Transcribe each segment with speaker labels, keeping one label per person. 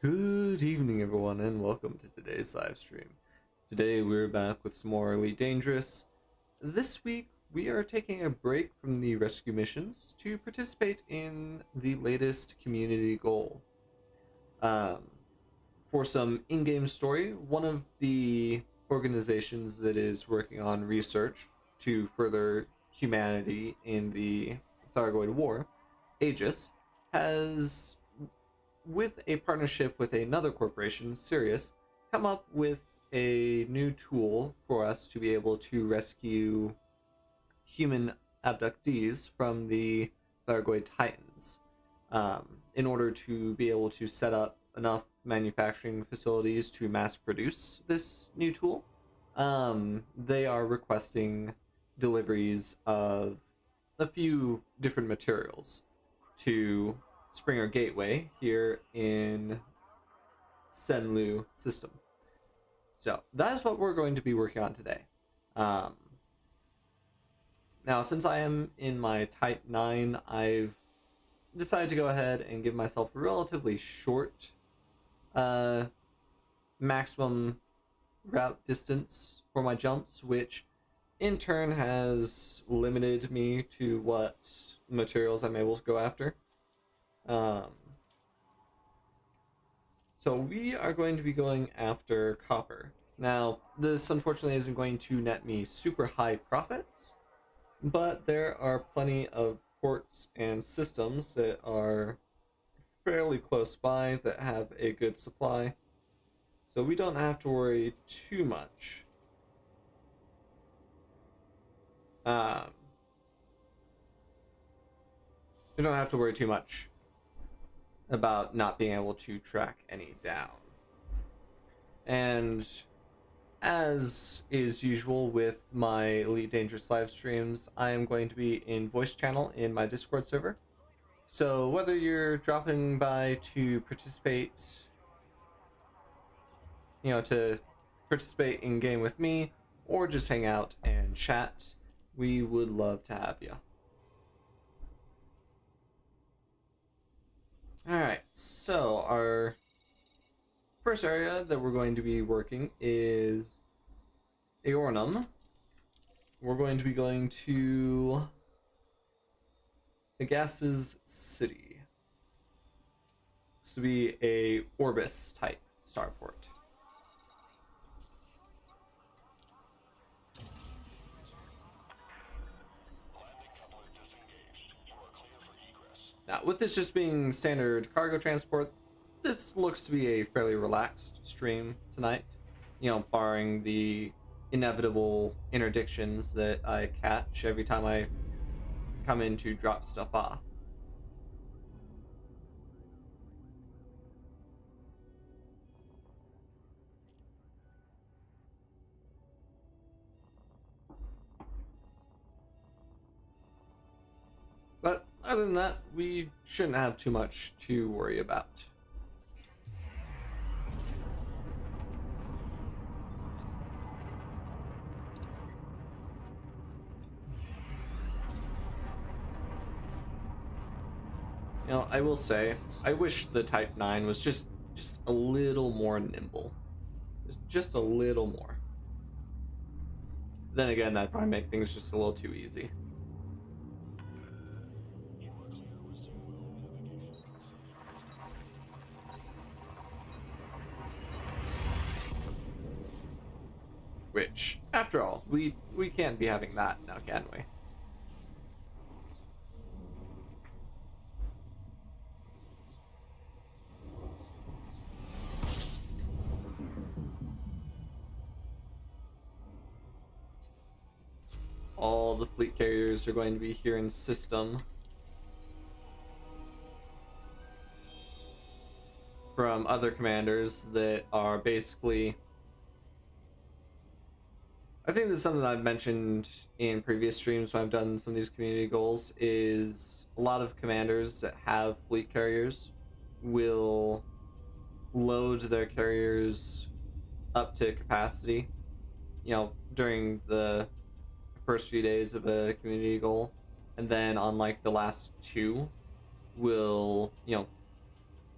Speaker 1: Good evening, everyone, and welcome to today's live stream. Today, we're back with some more Elite Dangerous. This week, we are taking a break from the rescue missions to participate in the latest community goal. For some in-game story, one of the organizations that is working on research to further humanity in the Thargoid War, Aegis, has, with a partnership with another corporation, Sirius, come up with a new tool for us to be able to rescue human abductees from the Thargoid Titans, in order to be able to set up enough manufacturing facilities to mass produce this new tool. They are requesting deliveries of a few different materials to Springer Gateway here in Senlu system. So that is what we're going to be working on today. Now, since I am in my Type 9, I've decided to go ahead and give myself a relatively short maximum route distance for my jumps, which in turn has limited me to what materials I'm able to go after. So we are going to be going after copper. Now, this unfortunately isn't going to net me super high profits, but there are plenty of ports and systems that are fairly close by that have a good supply, so we don't have to worry too much. We don't have to worry too much about not being able to track any down. And as is usual with my Elite Dangerous live streams, I am going to be in voice channel in my Discord server. So whether you're dropping by to participate, to participate in game with me, or just hang out and chat, we would love to have you. Alright, so our first area that we're going to be working is Aornum. We're going to be going to Agas's City. This will be a Orbis type starport. Now, with this just being standard cargo transport, this looks to be a fairly relaxed stream tonight, barring the inevitable interdictions that I catch every time I come in to drop stuff off. But other than that, we shouldn't have too much to worry about. I will say, I wish the Type 9 was just a little more nimble. Just a little more. Then again, that'd probably make things just a little too easy. Which, after all, we can't be having that now, can we? All the fleet carriers are going to be here in system. From other commanders that are basically... I think that's something I've mentioned in previous streams when I've done some of these community goals, is a lot of commanders that have fleet carriers will load their carriers up to capacity, during the first few days of a community goal, and then on like the last two will,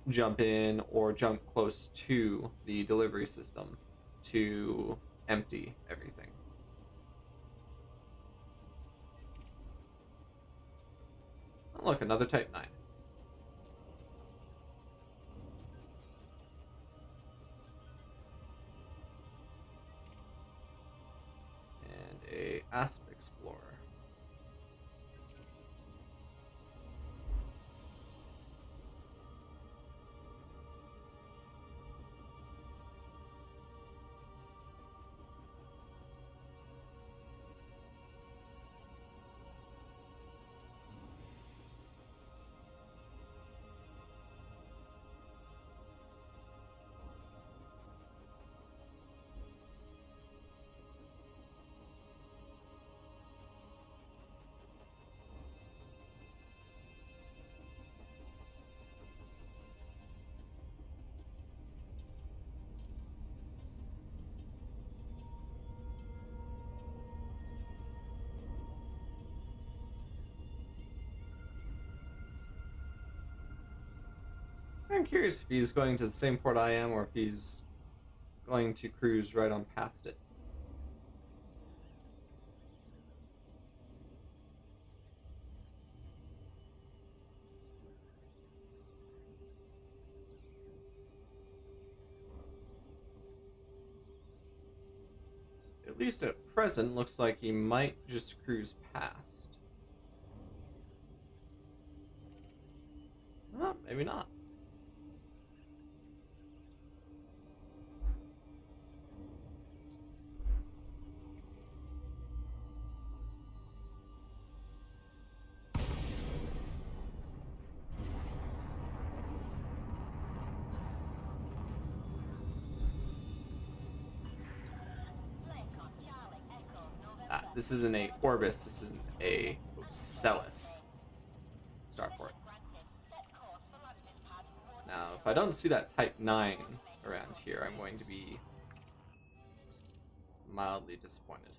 Speaker 1: jump in or jump close to the delivery system to empty everything. Oh, look, another Type 9. And a Asp Explorer. I'm curious if he's going to the same port I am or if he's going to cruise right on past it. At least at present, looks like he might just cruise past. Oh, maybe not. This isn't a Orbis, this is a Ocellus starport. Now, if I don't see that Type 9 around here, I'm going to be mildly disappointed.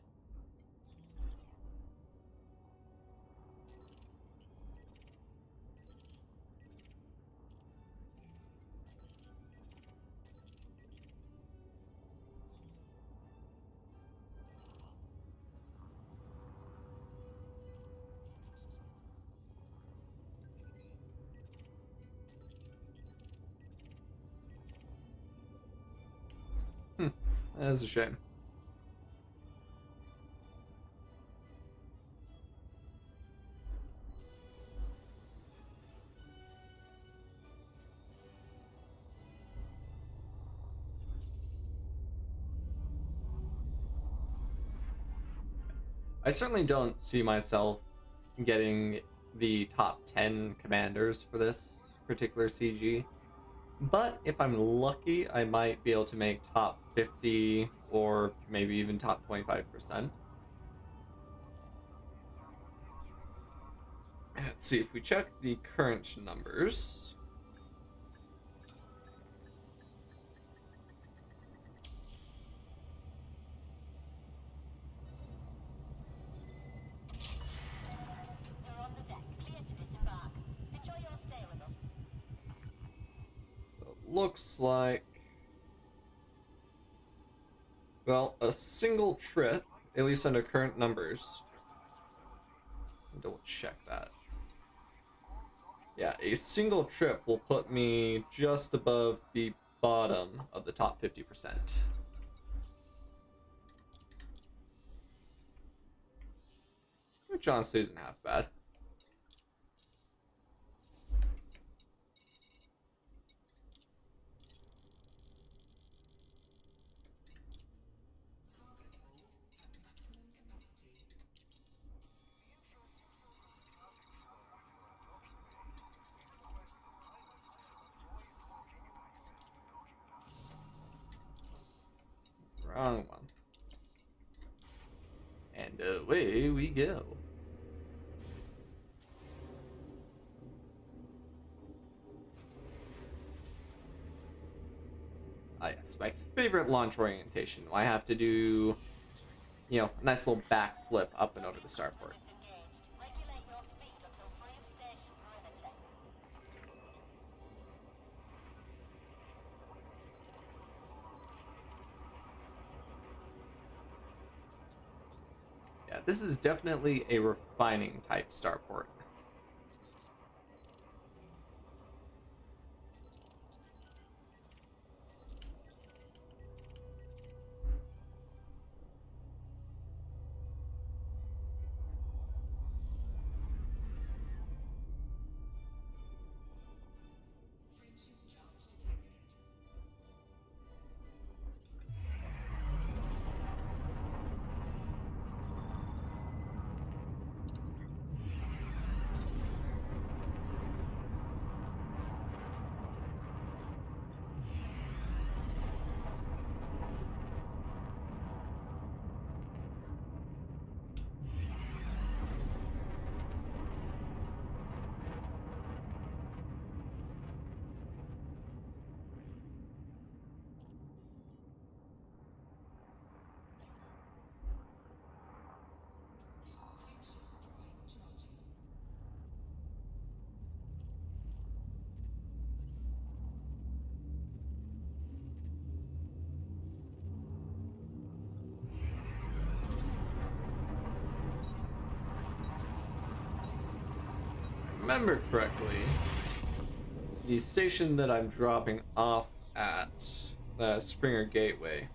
Speaker 1: That is a shame. I certainly don't see myself getting the top 10 commanders for this particular CG. But if I'm lucky, I might be able to make top 50 or maybe even top 25%. Let's see if we check the current numbers. Looks like, well, a single trip, at least under current numbers. Double check that. Yeah, a single trip will put me just above the bottom of the top 50%. Which honestly isn't half bad. Wrong one. And away we go. Ah, yes, my favorite launch orientation. I have to do, you know, a nice little backflip up and over the starport. this is definitely a refining type starport. Remember correctly, the station that I'm dropping off at, Springer Gateway,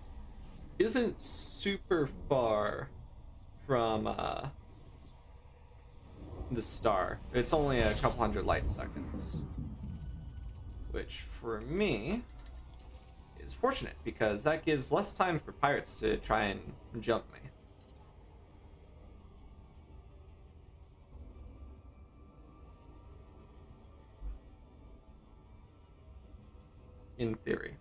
Speaker 1: isn't super far from the star. It's only a couple hundred light seconds, which for me is fortunate because that gives less time for pirates to try and jump me. In theory.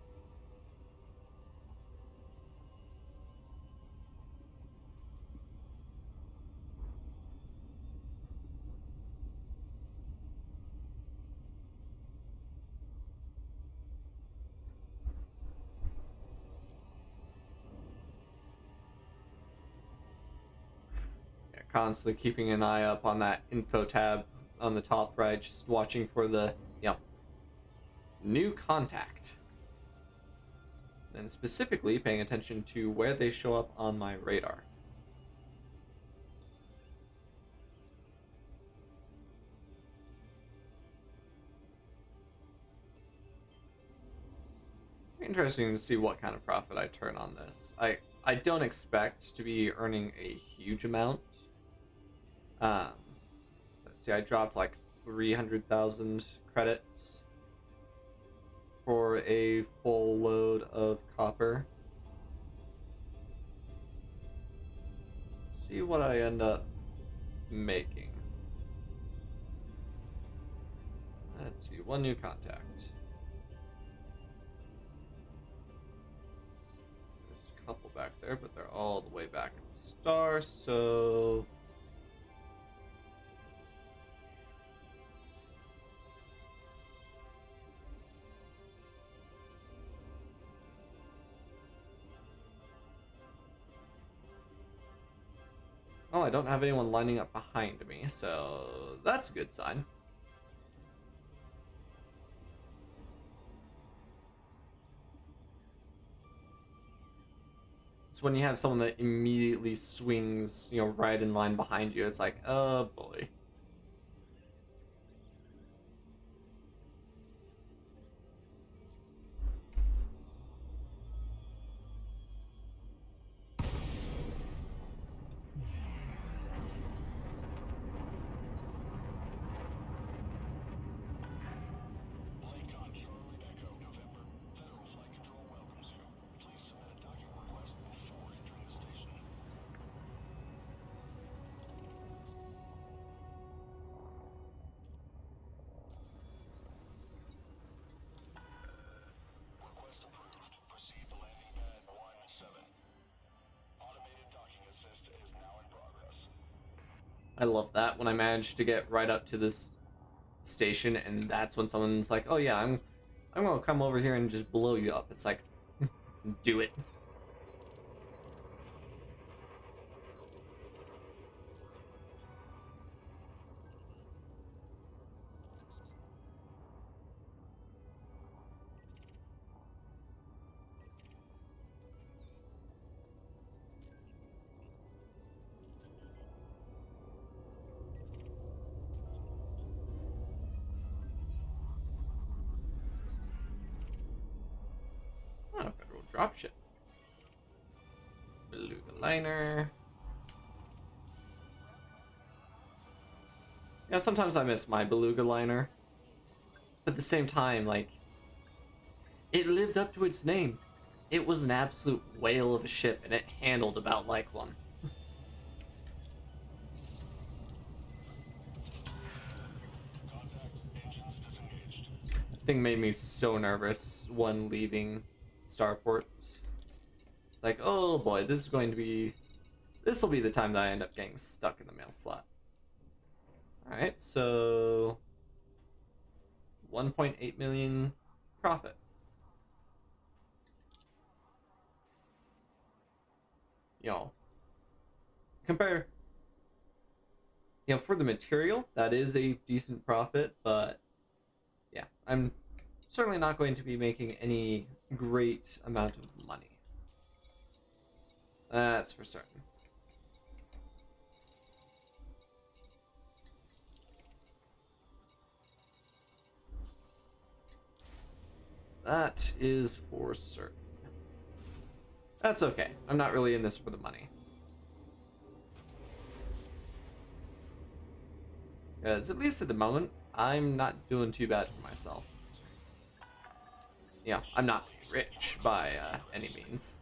Speaker 1: Yeah, constantly keeping an eye up on that info tab on the top right, just watching for the, new contact. And specifically paying attention to where they show up on my radar. Interesting to see what kind of profit I turn on this. I don't expect to be earning a huge amount. Let's see, I dropped like 300,000 credits for a full load of copper. See what I end up making. Let's see, one new contact. There's a couple back there, but they're all the way back at the star, so... Oh, I don't have anyone lining up behind me, so that's a good sign. It's when you have someone that immediately swings, right in line behind you, it's like, oh boy. I love that when I manage to get right up to this station, and that's when someone's like, "Oh yeah, I'm gonna come over here and just blow you up." It's like, do it. dropship. Beluga liner. Yeah, sometimes I miss my Beluga liner. But at the same time, like, it lived up to its name. It was an absolute whale of a ship, and it handled about like one. Thing made me so nervous when leaving starports. It's like, oh boy, this will be the time that I end up getting stuck in the mail slot. Alright, so 1.8 million profit. Compare, for the material, that is a decent profit, but yeah, I'm certainly not going to be making any great amount of money. That's for certain. That is for certain. That's okay. I'm not really in this for the money. Because at least at the moment, I'm not doing too bad for myself. I'm not rich by any means.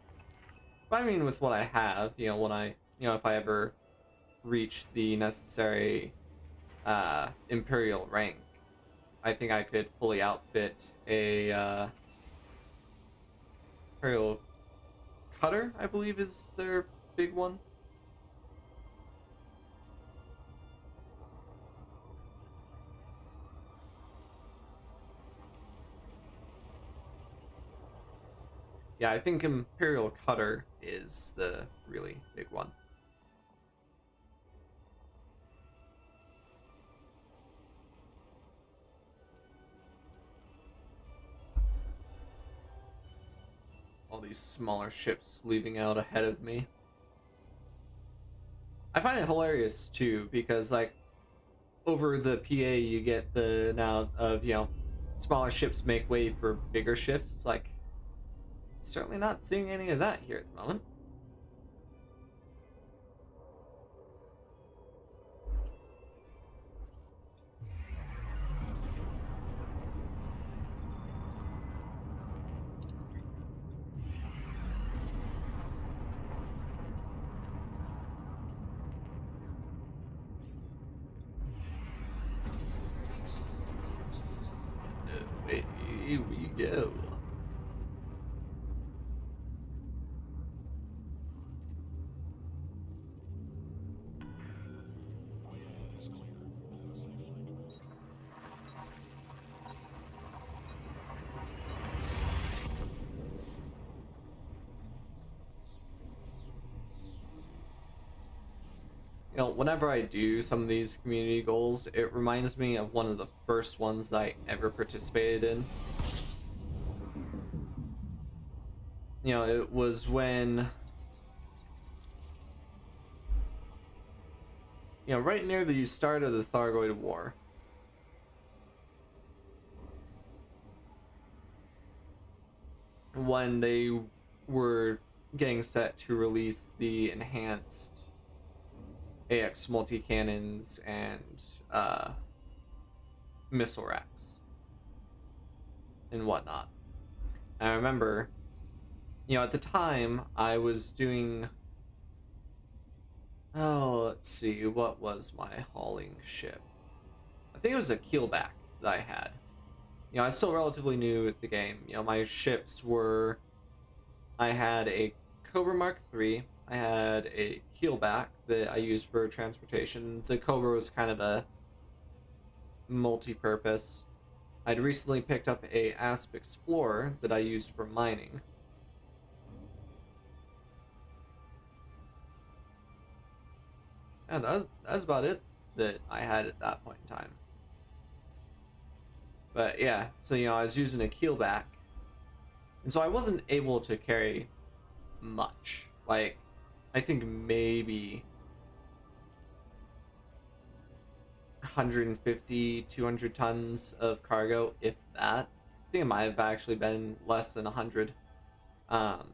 Speaker 1: But I mean, with what I have, when if I ever reach the necessary Imperial rank, I think I could fully outfit a Imperial Cutter, I believe is their big one. Yeah, I think Imperial Cutter is the really big one. All these smaller ships leaving out ahead of me. I find it hilarious too, because like over the PA you get the now of smaller ships make way for bigger ships. It's like certainly not seeing any of that here at the moment. Here we go. Whenever I do some of these community goals, it reminds me of one of the first ones that I ever participated in. It was when, right near the start of the Thargoid War. When they were getting set to release the enhanced AX multi-cannons and missile racks and whatnot. And I remember, at the time I was doing, let's see, what was my hauling ship? I think it was a keelback that I had. I was still relatively new at the game. My ships were, I had a Cobra Mark III, I had a keelback that I used for transportation. The Cobra was kind of a multi-purpose. I'd recently picked up a Asp Explorer that I used for mining. And that was about it that I had at that point in time. But yeah, so I was using a keelback, and so I wasn't able to carry much. Like, I think maybe 150, 200 tons of cargo, if that. I think it might have actually been less than 100. Um,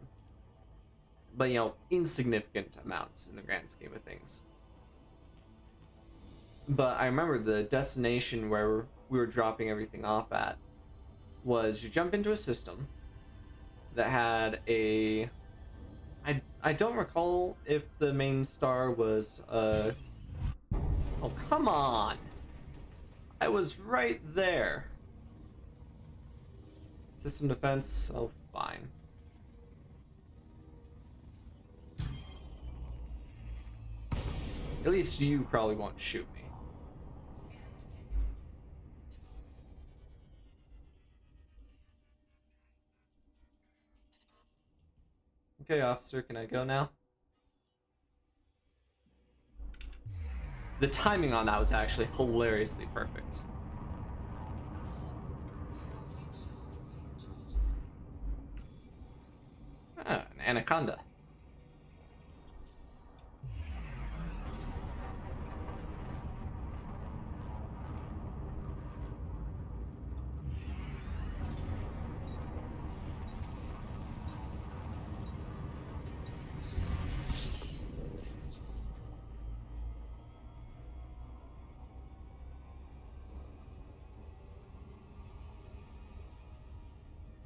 Speaker 1: but insignificant amounts in the grand scheme of things. But I remember the destination where we were dropping everything off at was you jump into a system that had a I don't recall if the main star was oh, come on. I was right there. System defense, oh fine. At least you probably won't shoot me. Okay, officer, can I go now? The timing on that was actually hilariously perfect. Ah, an anaconda.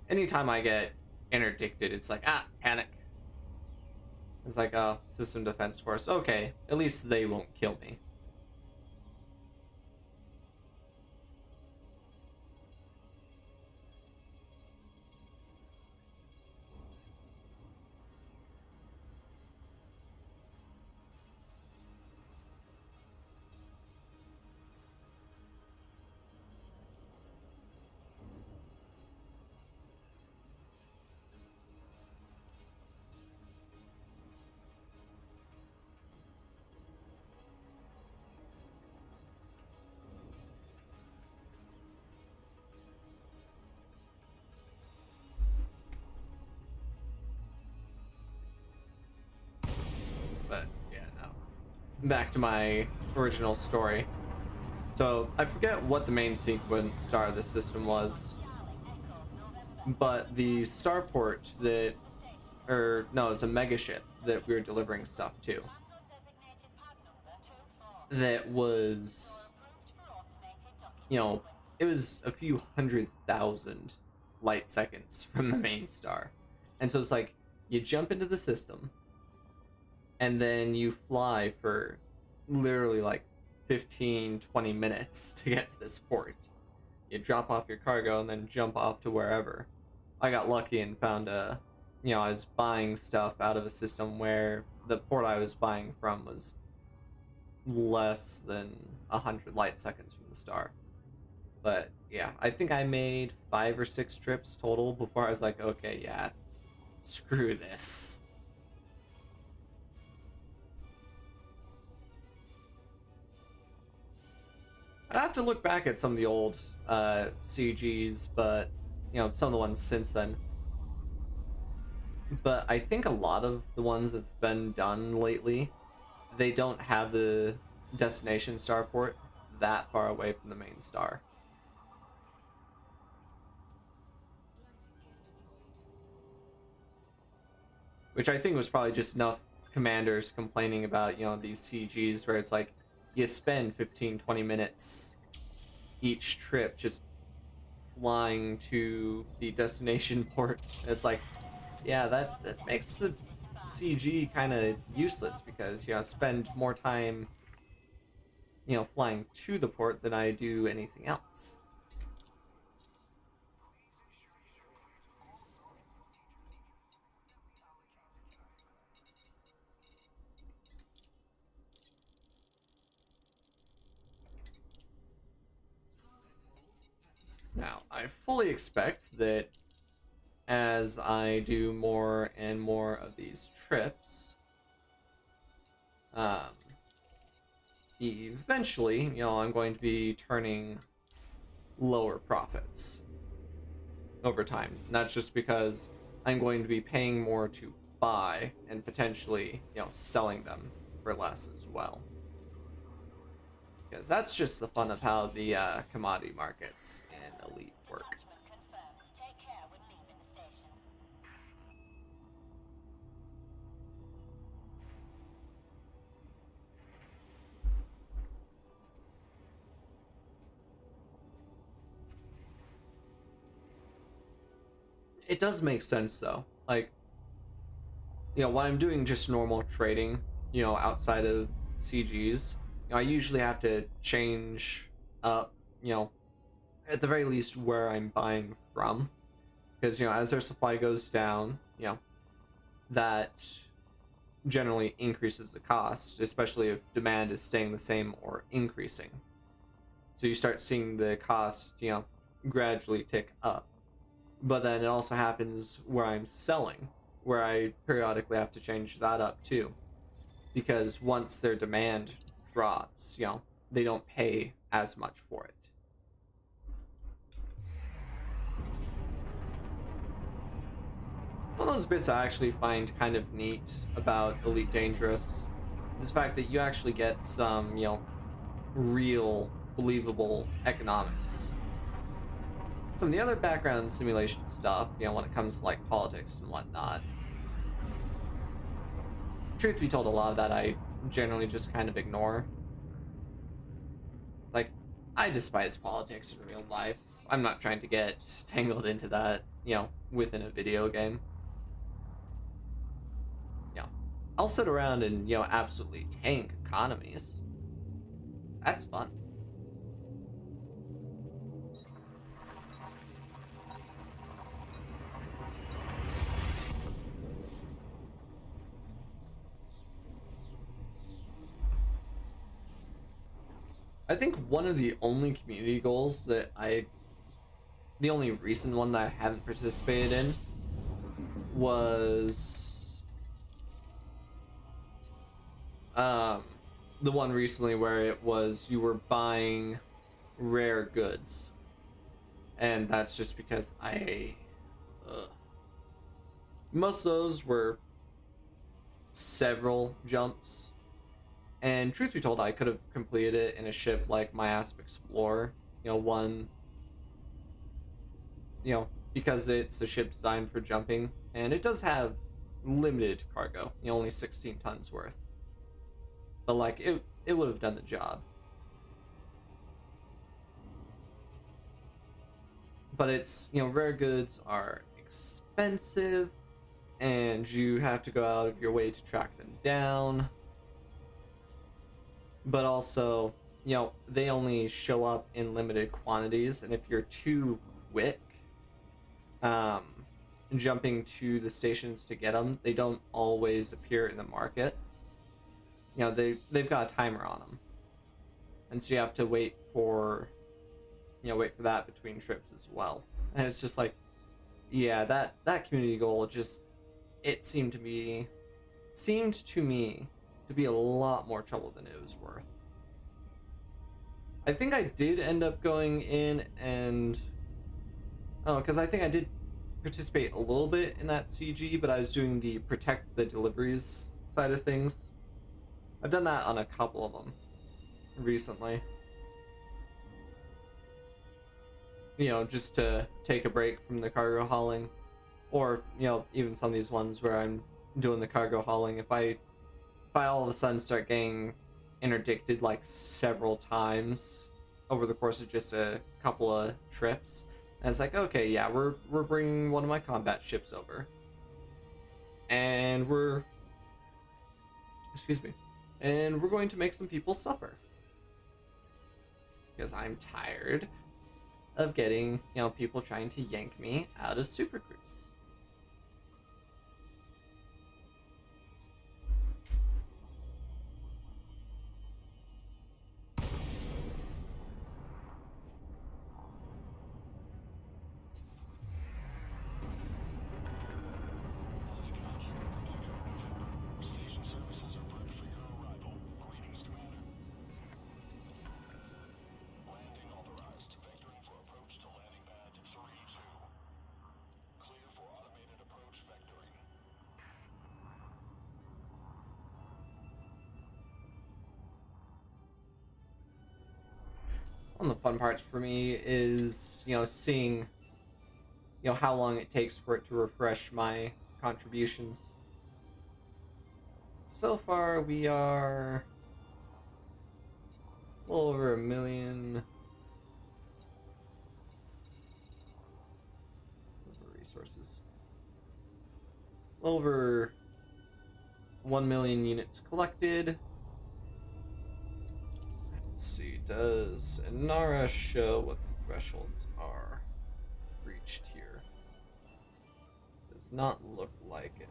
Speaker 1: Anytime I get interdicted, it's like, panic. It's like, oh, system defense force. Okay, at least they won't kill me. But yeah, no. Back to my original story. So I forget what the main sequence star of the system was, but the starport that, or no, it's a megaship that we were delivering stuff to. That was, it was a few 100,000 light seconds from the main star, and so it's like you jump into the system, and then you fly for literally like 15-20 minutes to get to this port. You drop off your cargo and then jump off to wherever. I got lucky and found I was buying stuff out of a system where the port I was buying from was less than 100 light seconds from the star. But yeah, I think I made 5 or 6 trips total before I was like, okay, yeah, screw this. I'd have to look back at some of the old CGs, but some of the ones since then. But I think a lot of the ones that have been done lately, they don't have the destination starport that far away from the main star. Which I think was probably just enough commanders complaining about, these CGs where it's like, you spend 15-20 minutes each trip just flying to the destination port. It's like, yeah, that makes the CG kind of useless because I spend more time flying to the port than I do anything else. Now, I fully expect that as I do more and more of these trips, eventually, I'm going to be turning lower profits over time. Not just because I'm going to be paying more to buy and potentially, selling them for less as well. Because that's just the fun of how the commodity markets in Elite work. It does make sense though. Like, when I'm doing just normal trading, outside of CGs, I usually have to change up, at the very least where I'm buying from, because as their supply goes down, that generally increases the cost, especially if demand is staying the same or increasing. So you start seeing the cost, gradually tick up. But then it also happens where I'm selling, where I periodically have to change that up too. Because once their demand drops, they don't pay as much for it. One of those bits I actually find kind of neat about Elite Dangerous is the fact that you actually get some, real, believable economics. Some of the other background simulation stuff, when it comes to like politics and whatnot, truth be told, a lot of that I generally just kind of ignore. Like, I despise politics in real life. I'm not trying to get tangled into that, within a video game. I'll sit around and, absolutely tank economies. That's fun. I think one of the only community goals that the only recent one that I haven't participated in was the one recently where it was you were buying rare goods, and that's just because most of those were several jumps, and truth be told, I could have completed it in a ship like my Asp Explorer, one, because it's a ship designed for jumping, and it does have limited cargo, only 16 tons worth. But like it would have done the job. But it's, rare goods are expensive, and you have to go out of your way to track them down. But also, they only show up in limited quantities, and if you're too quick jumping to the stations to get them, they don't always appear in the market. They've got a timer on them, and so you have to wait for that between trips as well. And it's just like, yeah, that community goal just, it seemed to me to be a lot more trouble than it was worth. I think I did end up going in and because I think I did participate a little bit in that CG, but I was doing the protect the deliveries side of things. I've done that on a couple of them recently. Just to take a break from the cargo hauling, or even some of these ones where I'm doing the cargo hauling. If I all of a sudden start getting interdicted like several times over the course of just a couple of trips, and it's like, okay, yeah, we're bringing one of my combat ships over, and we're going to make some people suffer, because I'm tired of getting, people trying to yank me out of Super Cruise. One of the fun parts for me is, seeing, how long it takes for it to refresh my contributions. So far, we are a little over 1 million resources. Over 1 million units collected. Let's see, does Inara show what the thresholds are reached here? Does not look like it.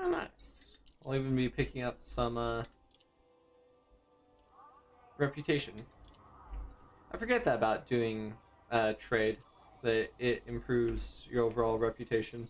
Speaker 1: Oh, nice. I'll even be picking up some reputation. I forget that about doing trade, that it improves your overall reputation.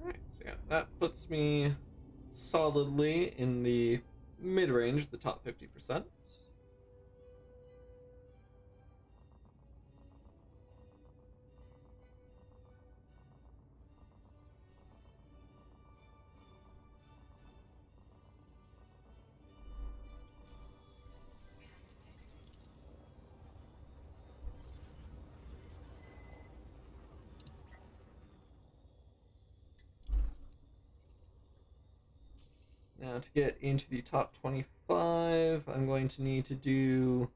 Speaker 1: Alright, so yeah, that puts me solidly in the mid-range, the top 50%. Now to get into the top 25, I'm going to need to do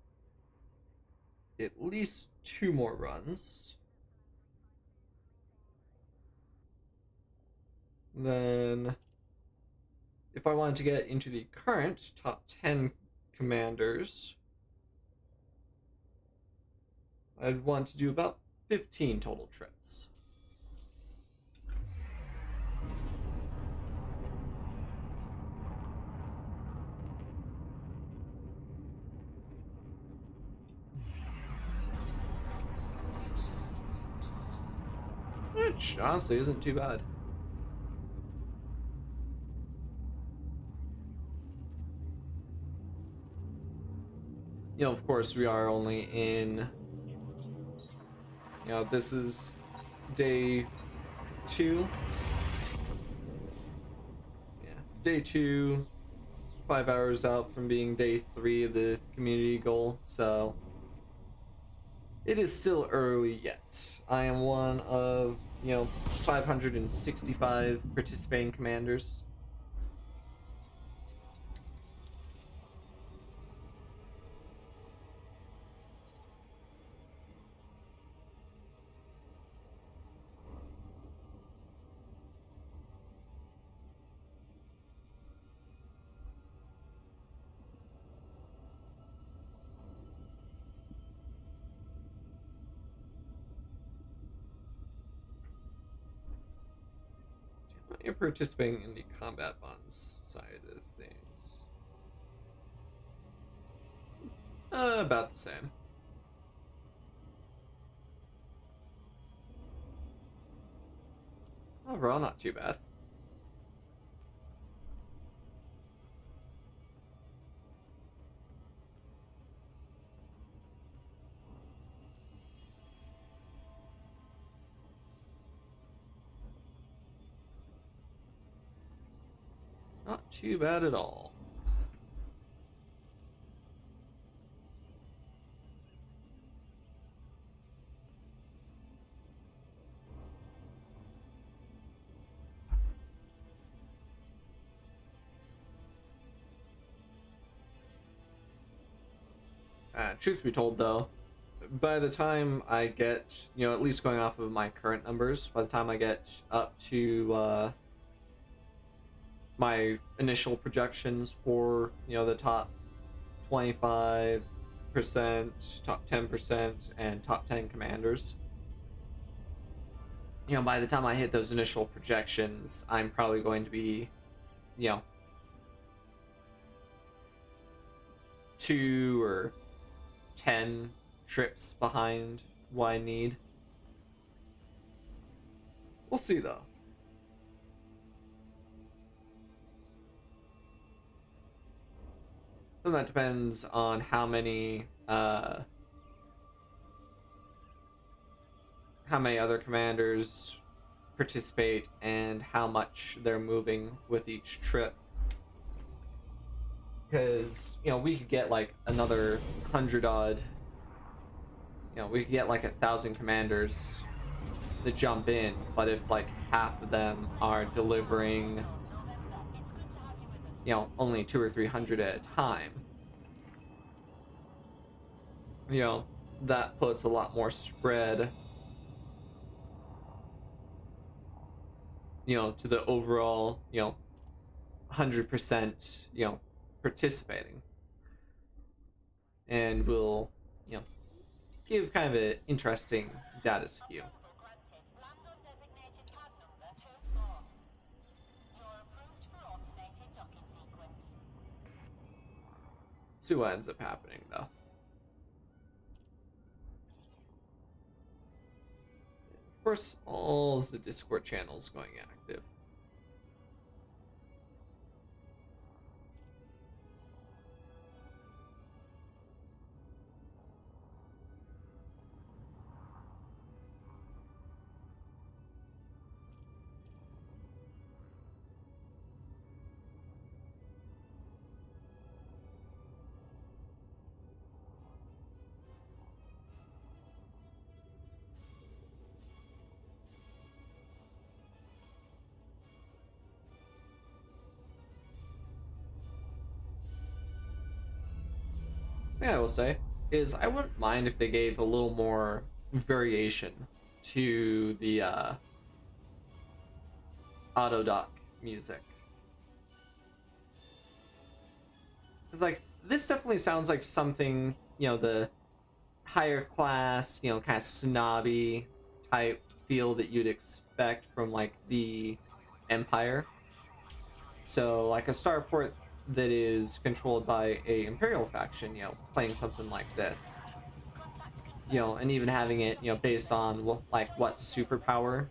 Speaker 1: at least 2 more runs. Then, if I wanted to get into the current top 10 commanders, I'd want to do about 15 total trips. Which honestly isn't too bad. You know, of course, we are only in, this is day 2. Yeah, day 2, 5 hours out from being day 3 of the community goal, so it is still early yet. I am one of, 565 participating commanders. You're participating in the combat bonds side of things. About the same. Overall, not too bad. Not too bad at all. Truth be told, though, by the time I get, at least going off of my current numbers, by the time I get up to my initial projections for, the top 25%, top 10%, and top 10 commanders, by the time I hit those initial projections, I'm probably going to be, 2 or 10 trips behind what I need. We'll see though. So that depends on how many other commanders participate and how much they're moving with each trip. Because, we could get like another 100 odd, we could get like 1,000 commanders that jump in, but if like half of them are delivering, only 200 or 300 at a time, that puts a lot more spread, to the overall, 100%, participating, and will, give kind of an interesting data skew. See what ends up happening though. Of course, all the Discord channels going active. Thing I will say is I wouldn't mind if they gave a little more variation to the auto dock music. Because like this definitely sounds like something, the higher class, kind of snobby type feel that you'd expect from like the Empire. So like a starport that is controlled by a Imperial faction, playing something like this, and even having it, based on like what superpower,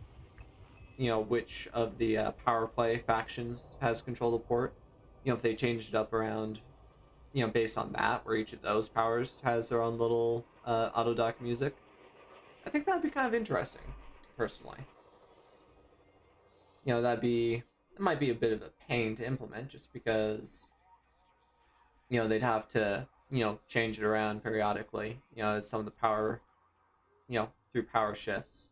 Speaker 1: which of the power play factions has control of the port, if they changed it up around, based on that, where each of those powers has their own little auto dock music, I think that'd be kind of interesting, personally. It might be a bit of a pain to implement just because, they'd have to, change it around periodically, as some of the power, through power shifts.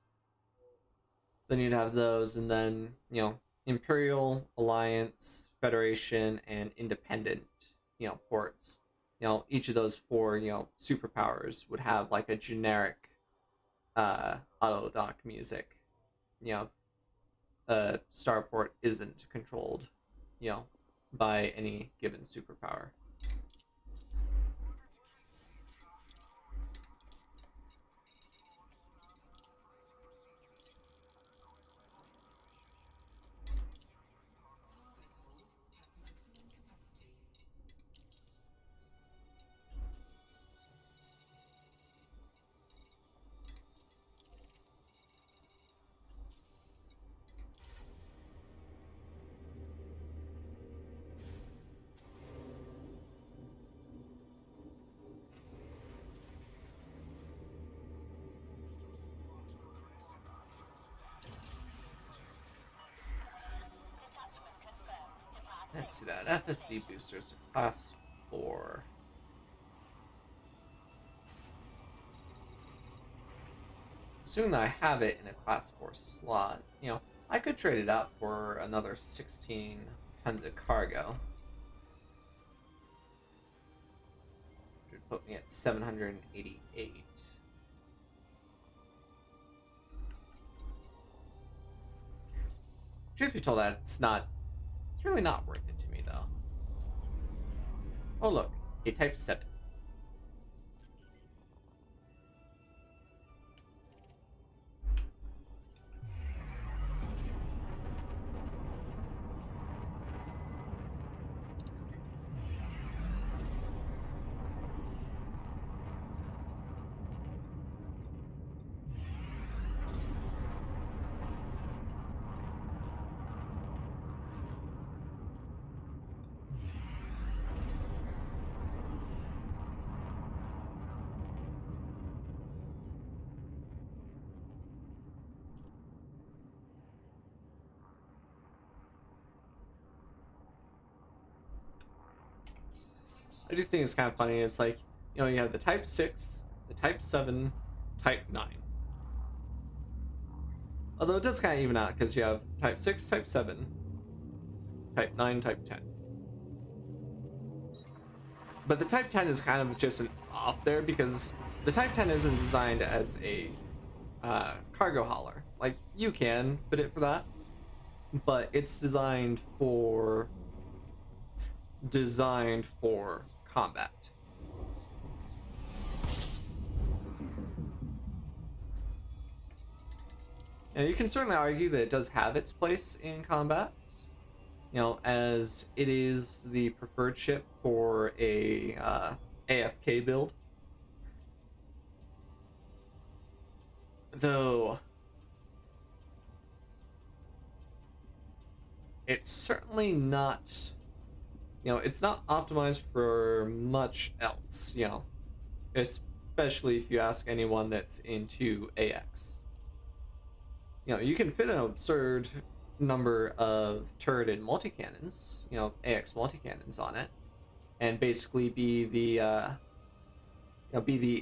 Speaker 1: Then you'd have those, and then, Imperial, Alliance, Federation, and Independent, ports. Each of those 4, superpowers would have like a generic auto dock music. Starport isn't controlled, by any given superpower. Let's see that. FSD boosters, class 4. Assuming that I have it in a class 4 slot, I could trade it out for another 16 tons of cargo. Which would put me at 788. Truth be told, it's really not worth it to me, though. Oh, look, a Type 7. I do think it's kind of funny. It's like, you know, you have the Type 6, the Type 7, Type 9. Although it does kind of even out because you have Type 6, Type 7, Type 9, Type 10. But the Type 10 is kind of just an off there because the Type 10 isn't designed as a cargo hauler. Like, you can fit it for that, but it's designed for combat. Now, you can certainly argue that it does have its place in combat, you know, as it is the preferred ship for a AFK build. Though it's certainly not, you know, it's not optimized for much else, you know, especially if you ask anyone that's into AX. You know, you can fit an absurd number of turreted multi-cannons, you know, AX multi-cannons on it, and basically be the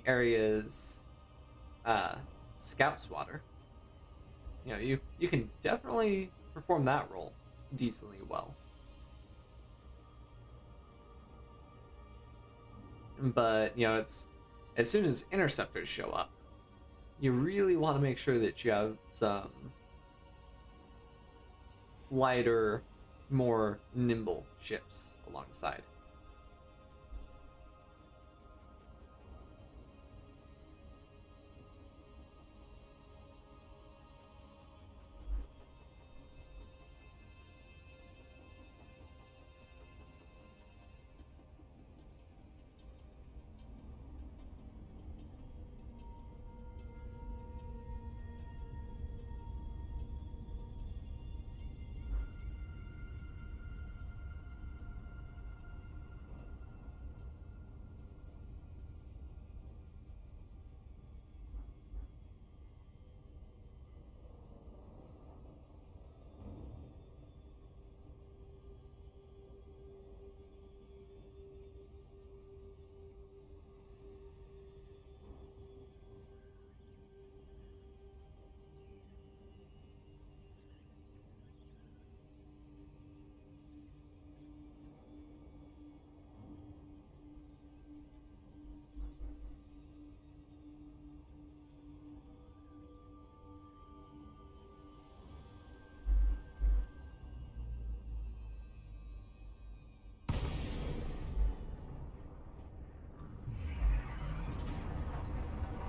Speaker 1: area's scout swatter. You know, you can definitely perform that role decently well. But, you know, it's as soon as interceptors show up, you really want to make sure that you have some lighter, more nimble ships alongside.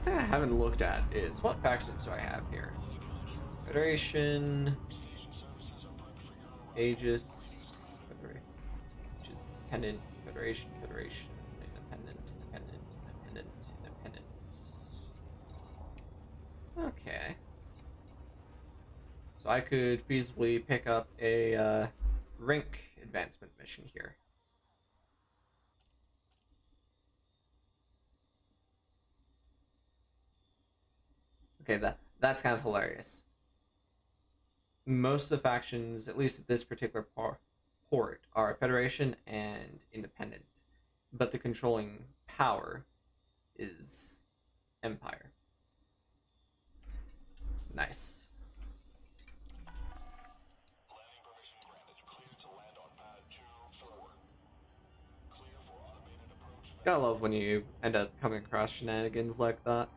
Speaker 1: Thing I haven't looked at is what factions do I have here? Federation, Aegis, Aegis, Independent, Federation, Independent, Independent. Okay. So I could feasibly pick up a rank advancement mission here. Okay, that's kind of hilarious. Most of the factions, at least at this particular port, are Federation and Independent, but the controlling power is Empire. Nice. Gotta love when you end up coming across shenanigans like that.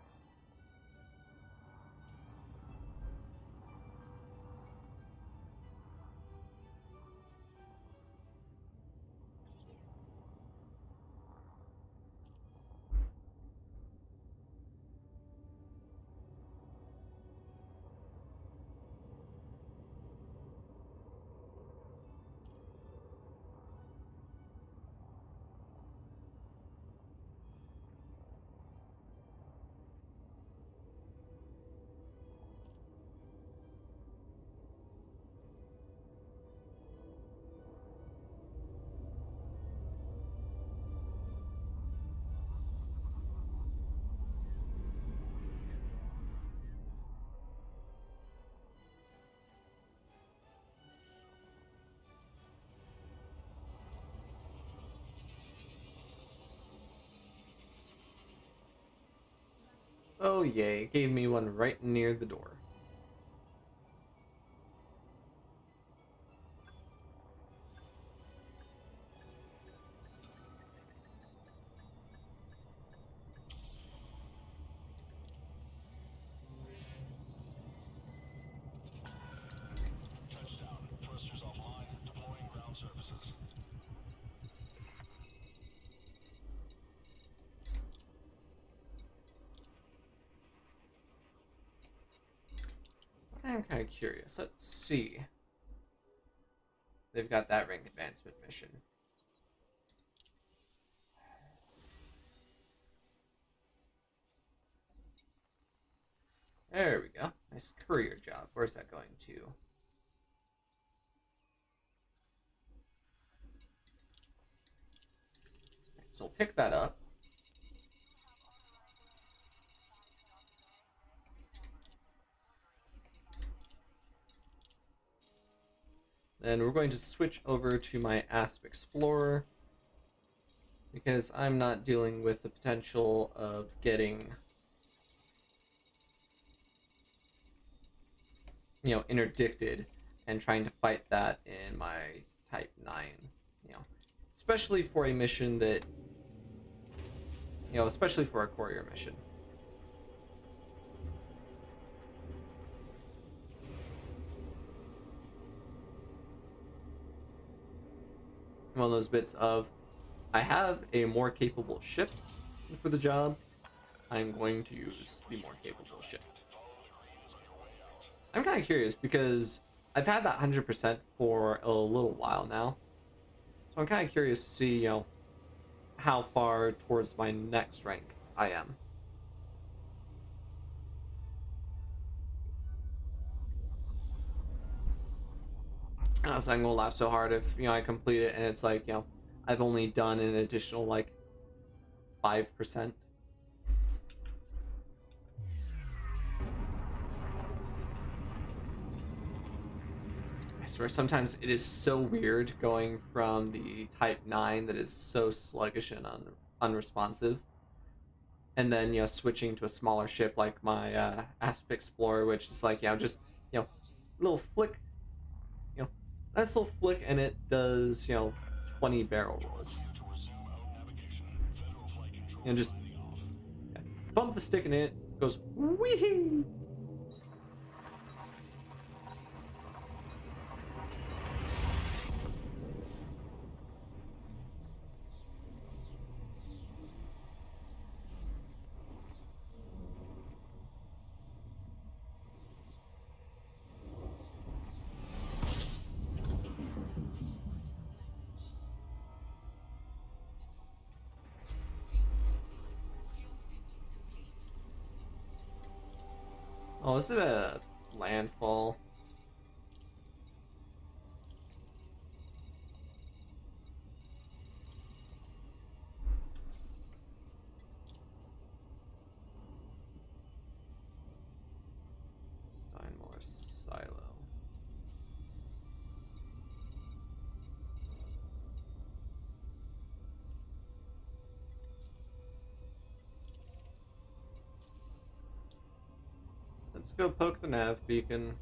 Speaker 1: Oh yay, it gave me one right near the door. I'm kind of curious. Let's see. They've got that rank advancement mission. There we go. Nice courier job. Where's that going to? So we'll pick that up. Then we're going to switch over to my Asp Explorer because I'm not dealing with the potential of getting, interdicted and trying to fight that in my Type 9, especially for a mission that, especially for a courier mission. One of those bits of, I have a more capable ship for the job, I'm going to use the more capable ship. I'm kind of curious because I've had that 100% for a little while now. So I'm kind of curious to see, how far towards my next rank I am. So I'm gonna laugh so hard if I complete it and it's like I've only done an additional like 5%. I swear sometimes it is so weird going from the Type 9 that is so sluggish and unresponsive, and then switching to a smaller ship like my Asp Explorer, which is like just little flick, nice little flick, and it does 20 barrel rolls. Just bump the stick in it, goes wee. Oh, is it a landfall? Steinmore Silo. Let's go poke the nav beacon.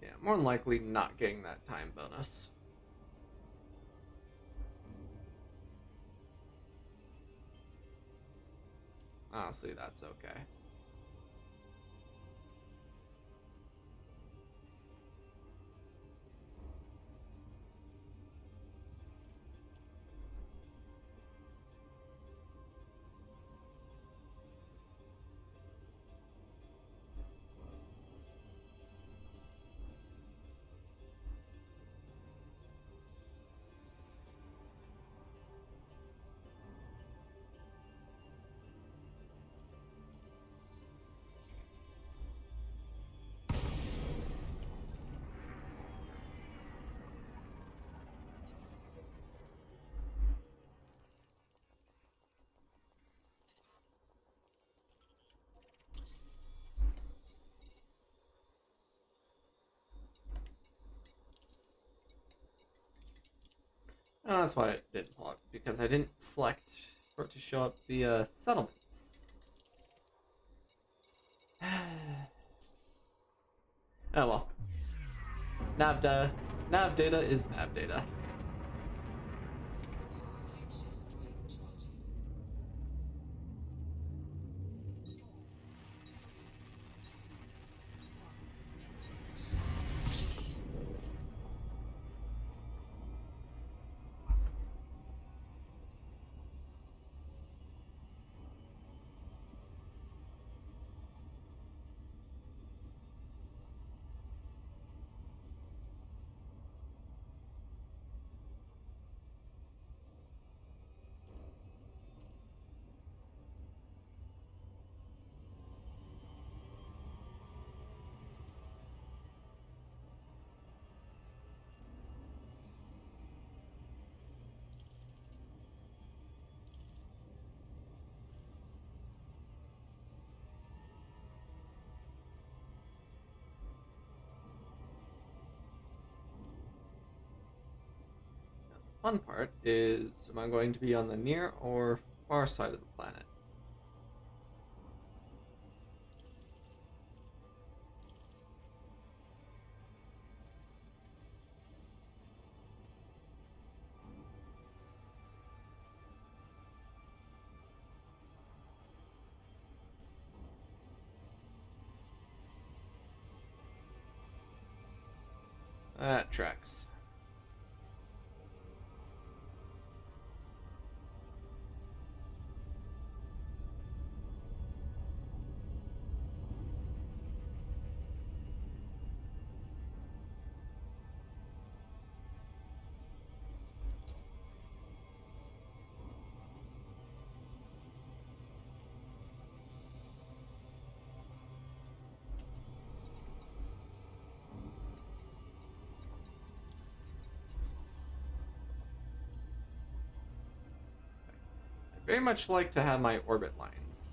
Speaker 1: Yeah, more than likely not getting that time bonus. Honestly, that's okay. Oh, that's why it didn't pull up, because I didn't select for it to show up the settlements. Oh well. Nav data is nav data. Fun part is, am I going to be on the near or far side of the planet? That tracks. I very much like to have my orbit lines.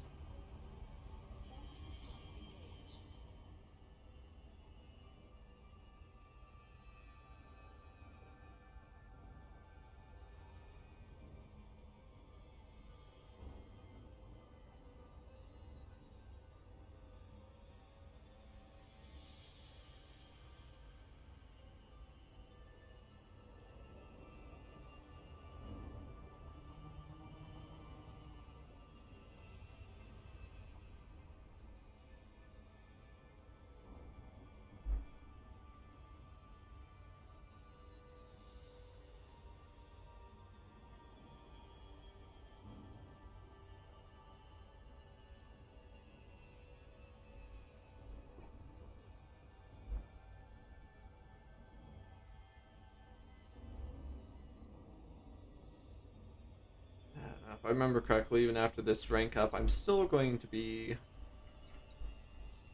Speaker 1: If I remember correctly, even after this rank up, I'm still going to be...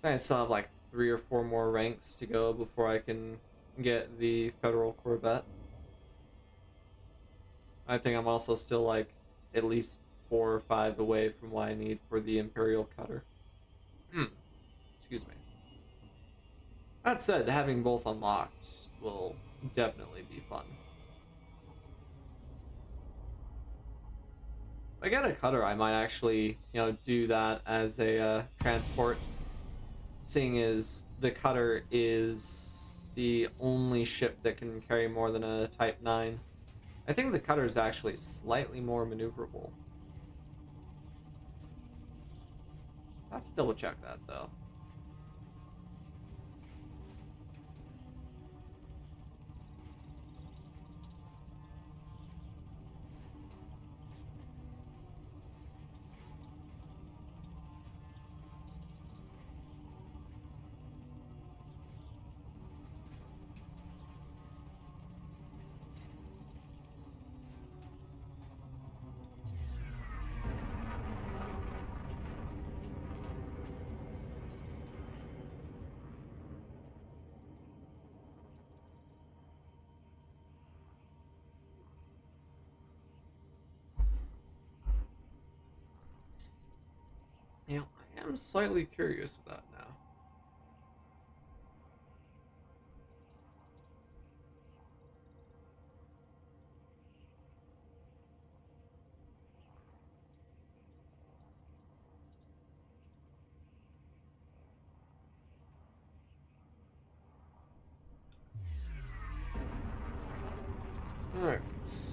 Speaker 1: I still have like 3 or 4 more ranks to go before I can get the Federal Corvette. I think I'm also still like at least 4 or 5 away from what I need for the Imperial Cutter. Excuse me. That said, having both unlocked will definitely be fun. If I get a cutter, I might actually, do that as a transport. Seeing as the cutter is the only ship that can carry more than a Type 9. I think the cutter is actually slightly more maneuverable. I have to double check that though. I am slightly curious of that now.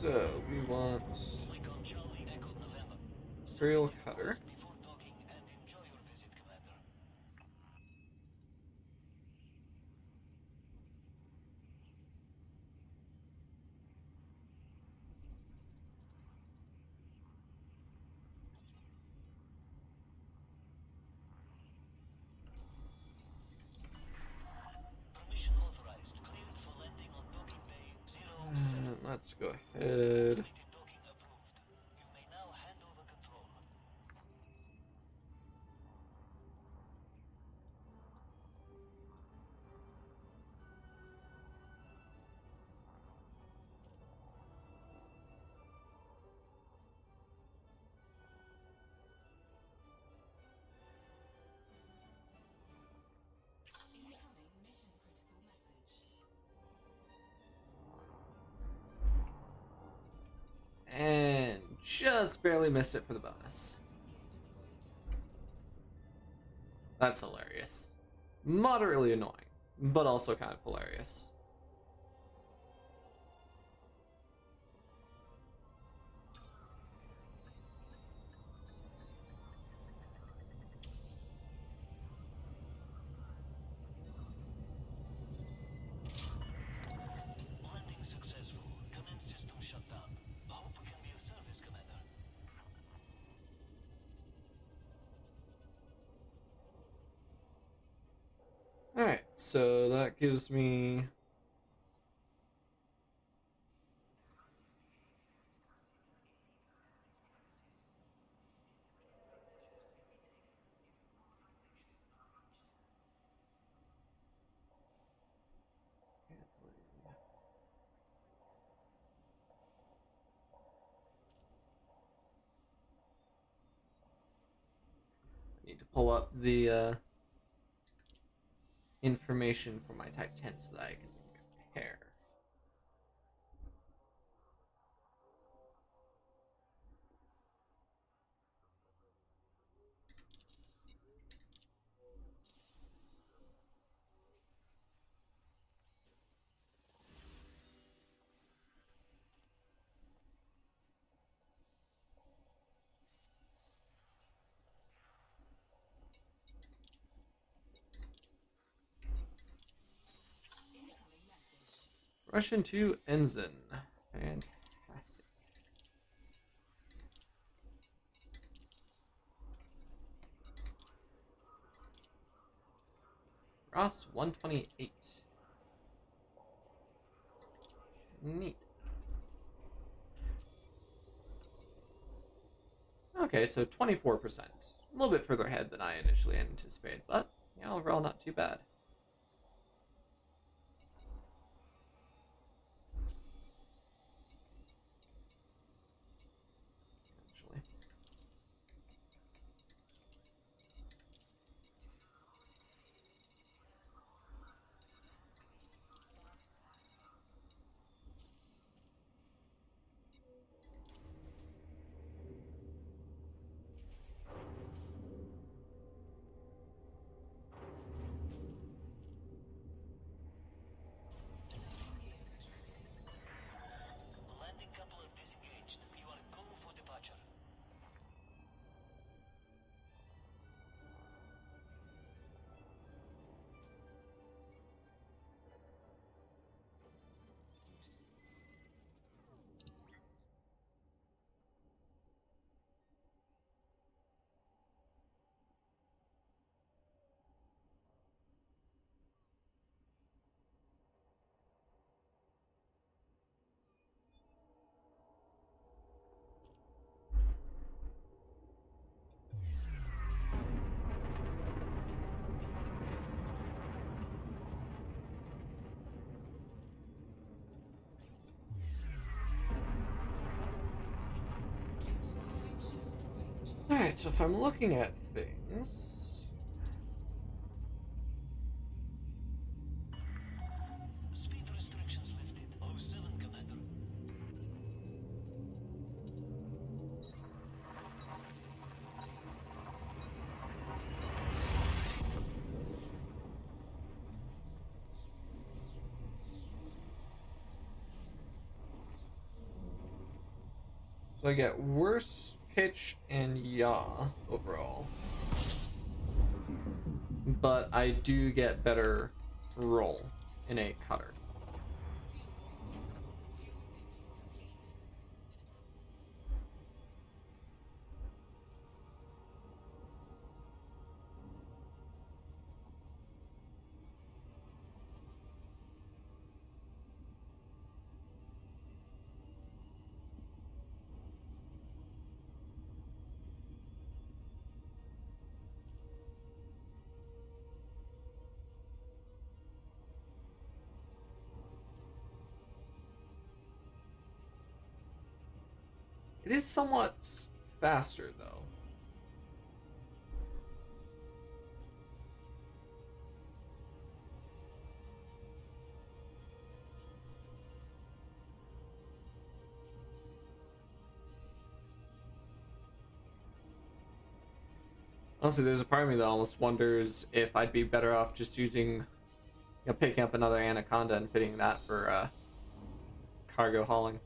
Speaker 1: So we want Imperial Cutter. Let's go ahead. And just barely missed it for the bonus. That's hilarious. Moderately annoying, but also kind of hilarious. Alright, so that gives me... I need to pull up the information for my Type 10 so that I can compare. Russian 2 Ensign. Fantastic. Ross 128. Neat. Okay, so 24%. A little bit further ahead than I initially anticipated, but yeah, overall not too bad. Actually. Alright, so if I'm looking at things... So I get worse pitch and yaw overall. But I do get better roll in a cutter. It is somewhat faster though. Honestly, there's a part of me that almost wonders if I'd be better off just using, picking up another Anaconda and fitting that for cargo hauling.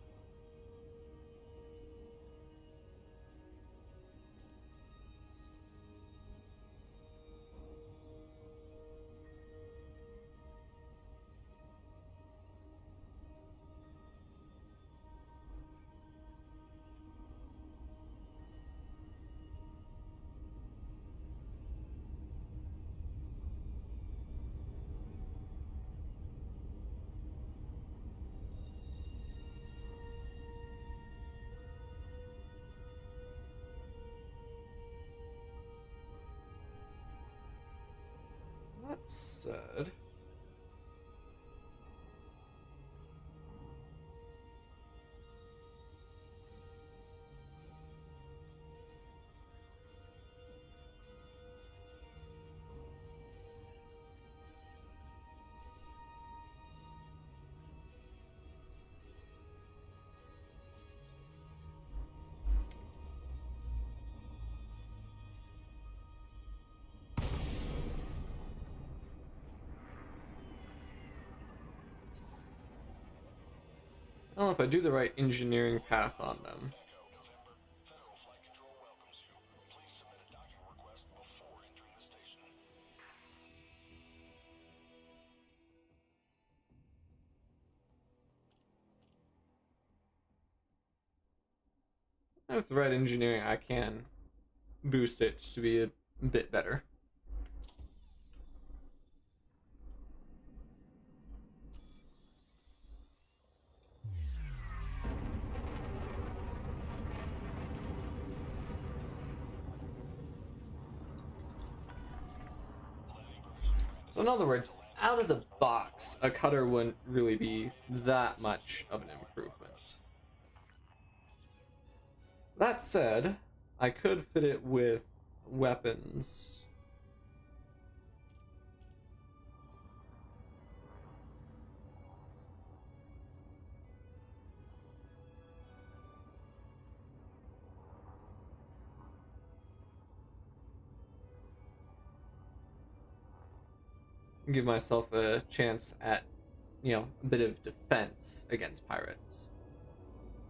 Speaker 1: That said, I don't know if I do the right engineering path on them. With the right engineering, I can boost it to be a bit better. So in other words, out of the box, a cutter wouldn't really be that much of an improvement. That said, I could fit it with weapons. Give myself a chance at, a bit of defense against pirates.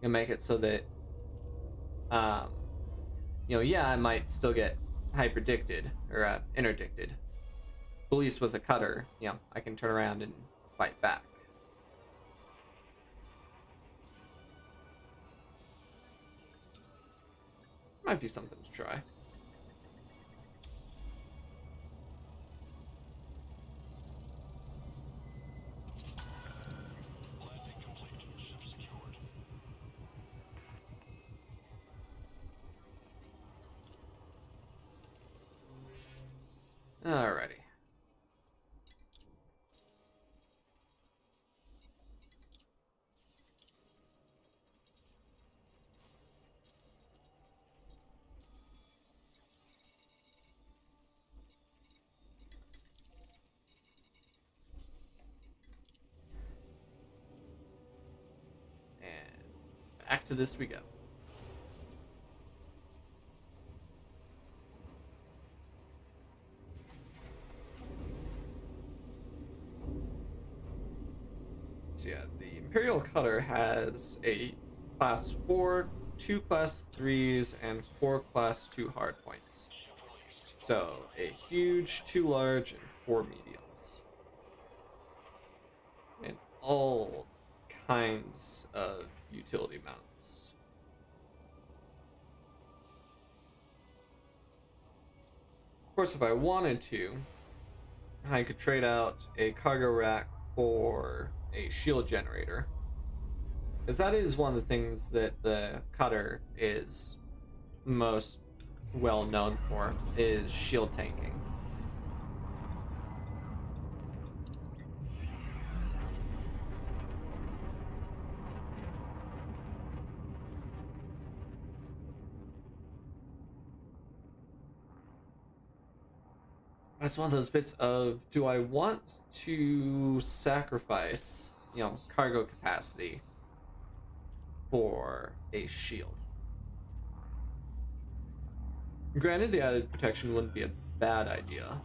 Speaker 1: And make it so that, I might still get hyperdicted or interdicted. But at least with a cutter, I can turn around and fight back. Might be something to try. Alrighty. And back to this we go. So yeah, the Imperial Cutter has a class 4 2 class 3s and 4 class 2 hardpoints. So a huge, 2 large, and 4 mediums. And all kinds of utility mounts. Of course, if I wanted to, I could trade out a cargo rack for a shield generator. Because that is one of the things that the cutter is most well known for, is shield tanking. That's one of those bits of, do I want to sacrifice, cargo capacity for a shield? Granted, the added protection wouldn't be a bad idea.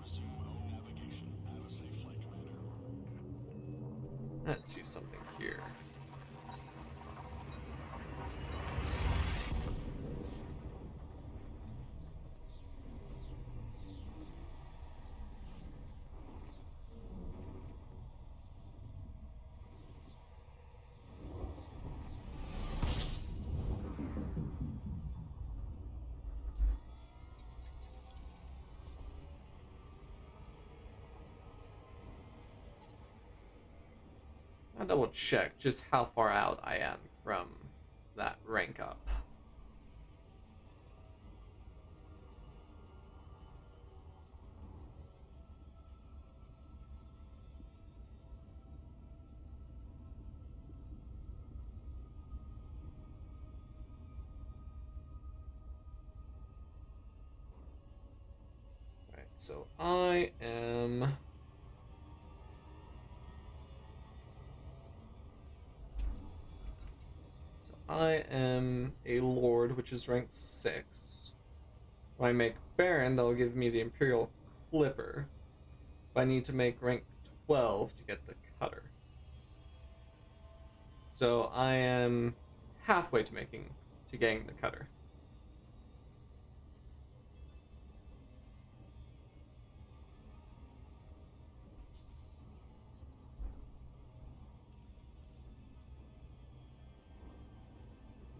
Speaker 1: Let's do something here. I'll double check just how far out I am from that rank up. Alright, so I am... I am a Lord, which is rank 6. When I make Baron, that'll give me the Imperial Clipper. But I need to make rank 12 to get the Cutter. So I am halfway to getting the Cutter.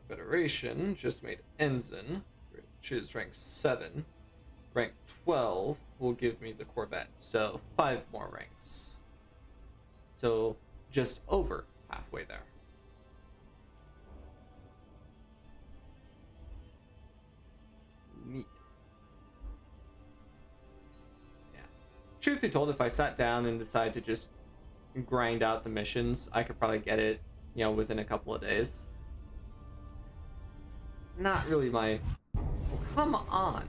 Speaker 1: Federation just made Ensign, which is rank 7. Rank 12 will give me the Corvette, so 5 more ranks. So just over halfway there. Neat. Yeah. Truth be told, if I sat down and decided to just grind out the missions, I could probably get it, within a couple of days. Not really my... Oh, come on.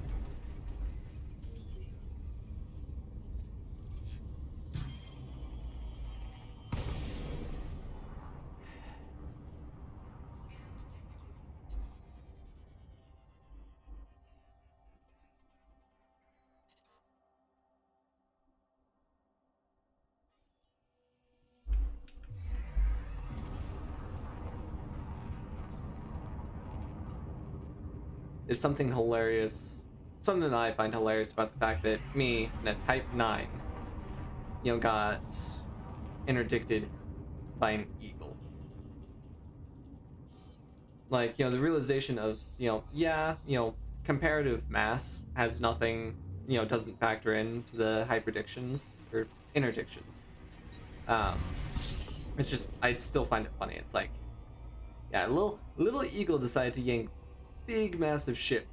Speaker 1: Is something hilarious, something that I find hilarious about the fact that me, in a Type 9, got interdicted by an eagle. Like, the realization of, comparative mass has nothing, doesn't factor into the hyperdictions or interdictions. It's just, I still find it funny. It's like, yeah, little eagle decided to yank big massive ship.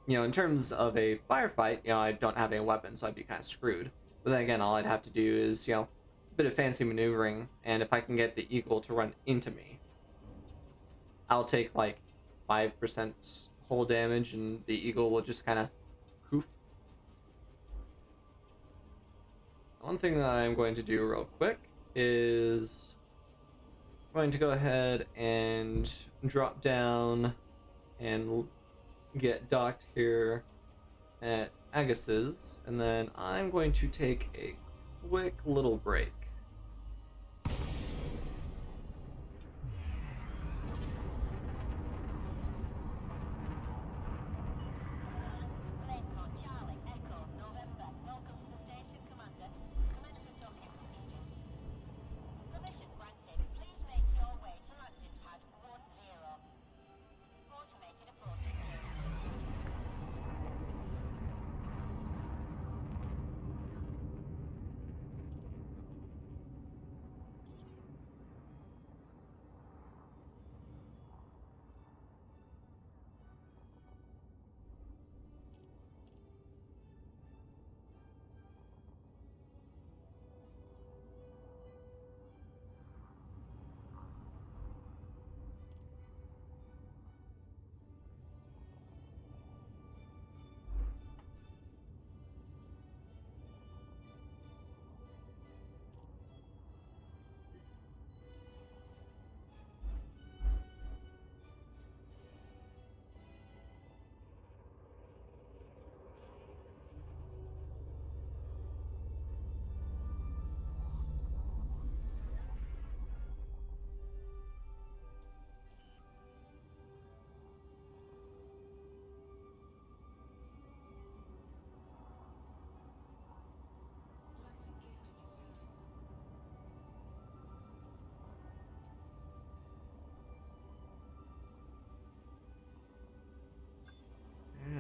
Speaker 1: In terms of a firefight, I don't have any weapons, so I'd be kind of screwed. But then again, all I'd have to do is, a bit of fancy maneuvering, and if I can get the eagle to run into me, I'll take like 5% hull damage, and the eagle will just kind of poof. One thing that I'm going to do real quick is I'm going to go ahead and drop down and get docked here at Agus's, and then I'm going to take a quick little break.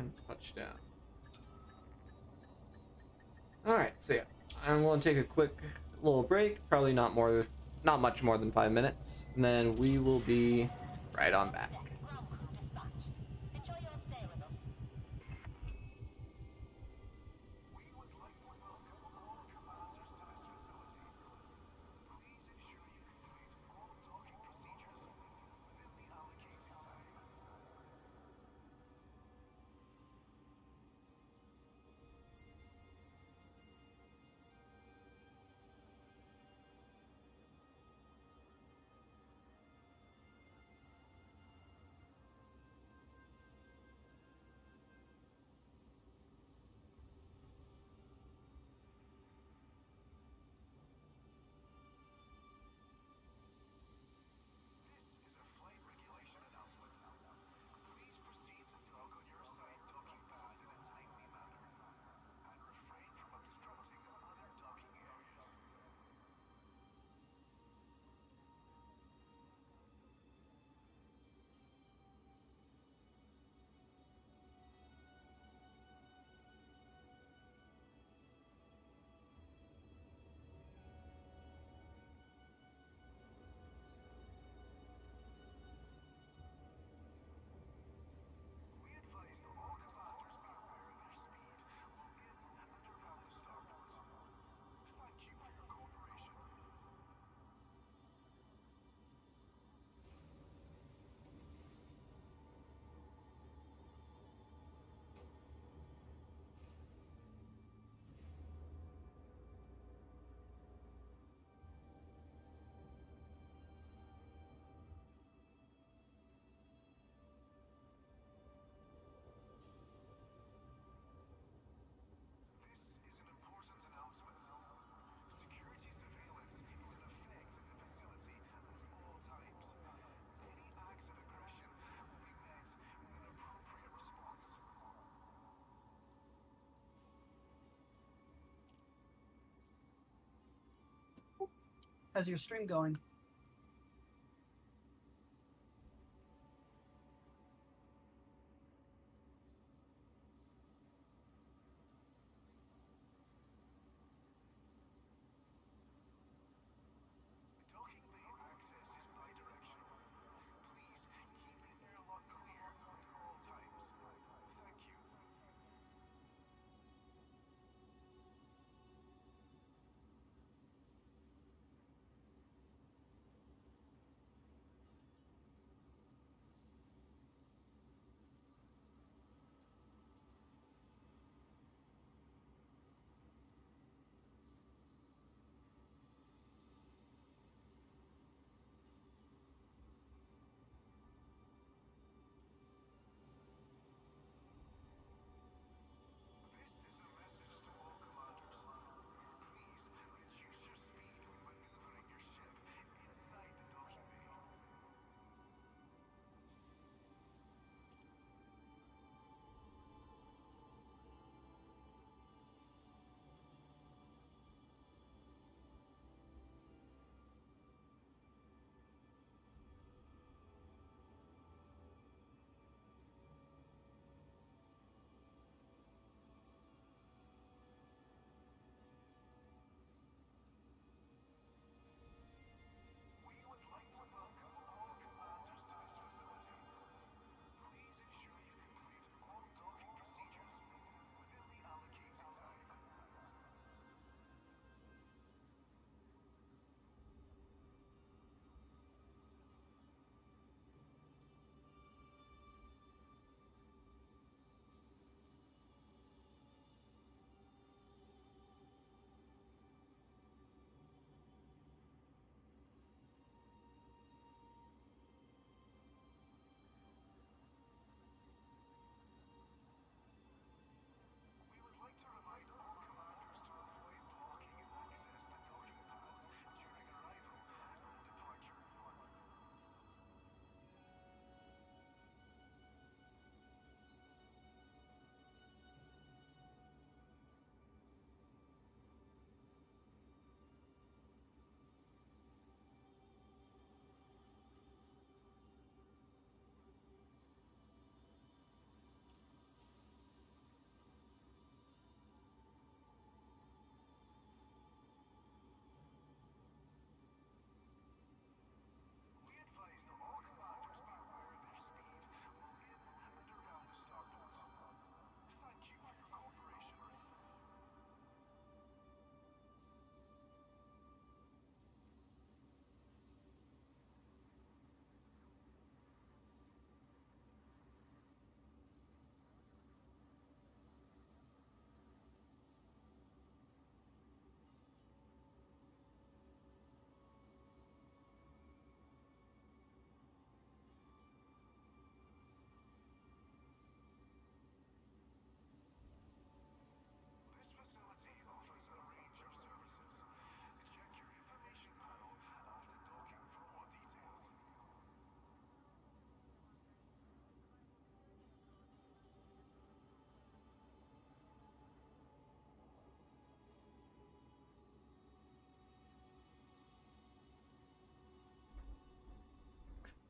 Speaker 1: and touchdown. Alright, so yeah, I'm going to take a quick little break, probably not much more than 5 minutes, and then we will be right on back.
Speaker 2: How's your stream going?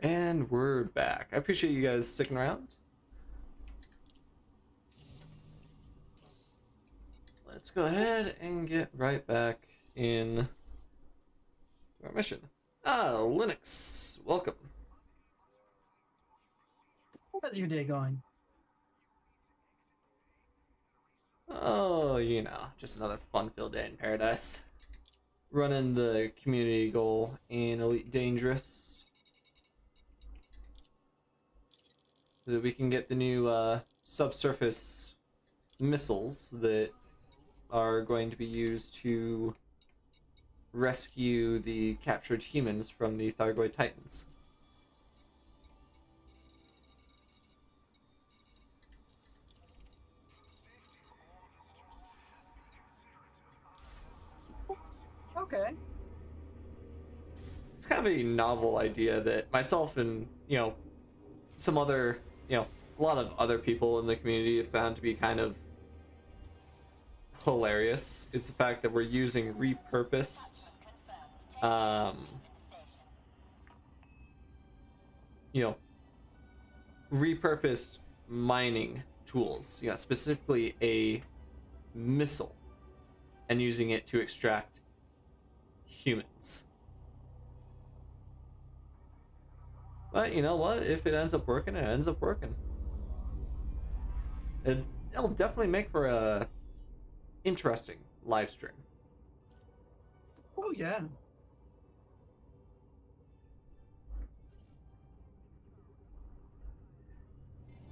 Speaker 1: And we're back. I appreciate you guys sticking around. Let's go ahead and get right back in our mission. Linux, welcome.
Speaker 2: How's your day going?
Speaker 1: Oh, you know, just another fun-filled day in paradise. Running the community goal in Elite Dangerous, so that we can get the new subsurface missiles that are going to be used to rescue the captured humans from the Thargoid Titans.
Speaker 2: Okay.
Speaker 1: It's kind of a novel idea that myself and, some other, a lot of other people in the community have found to be kind of hilarious, is the fact that we're using repurposed, repurposed mining tools, specifically a missile, and using it to extract humans. But you know what? If it ends up working, it ends up working. It'll definitely make for a interesting live stream.
Speaker 2: Oh yeah.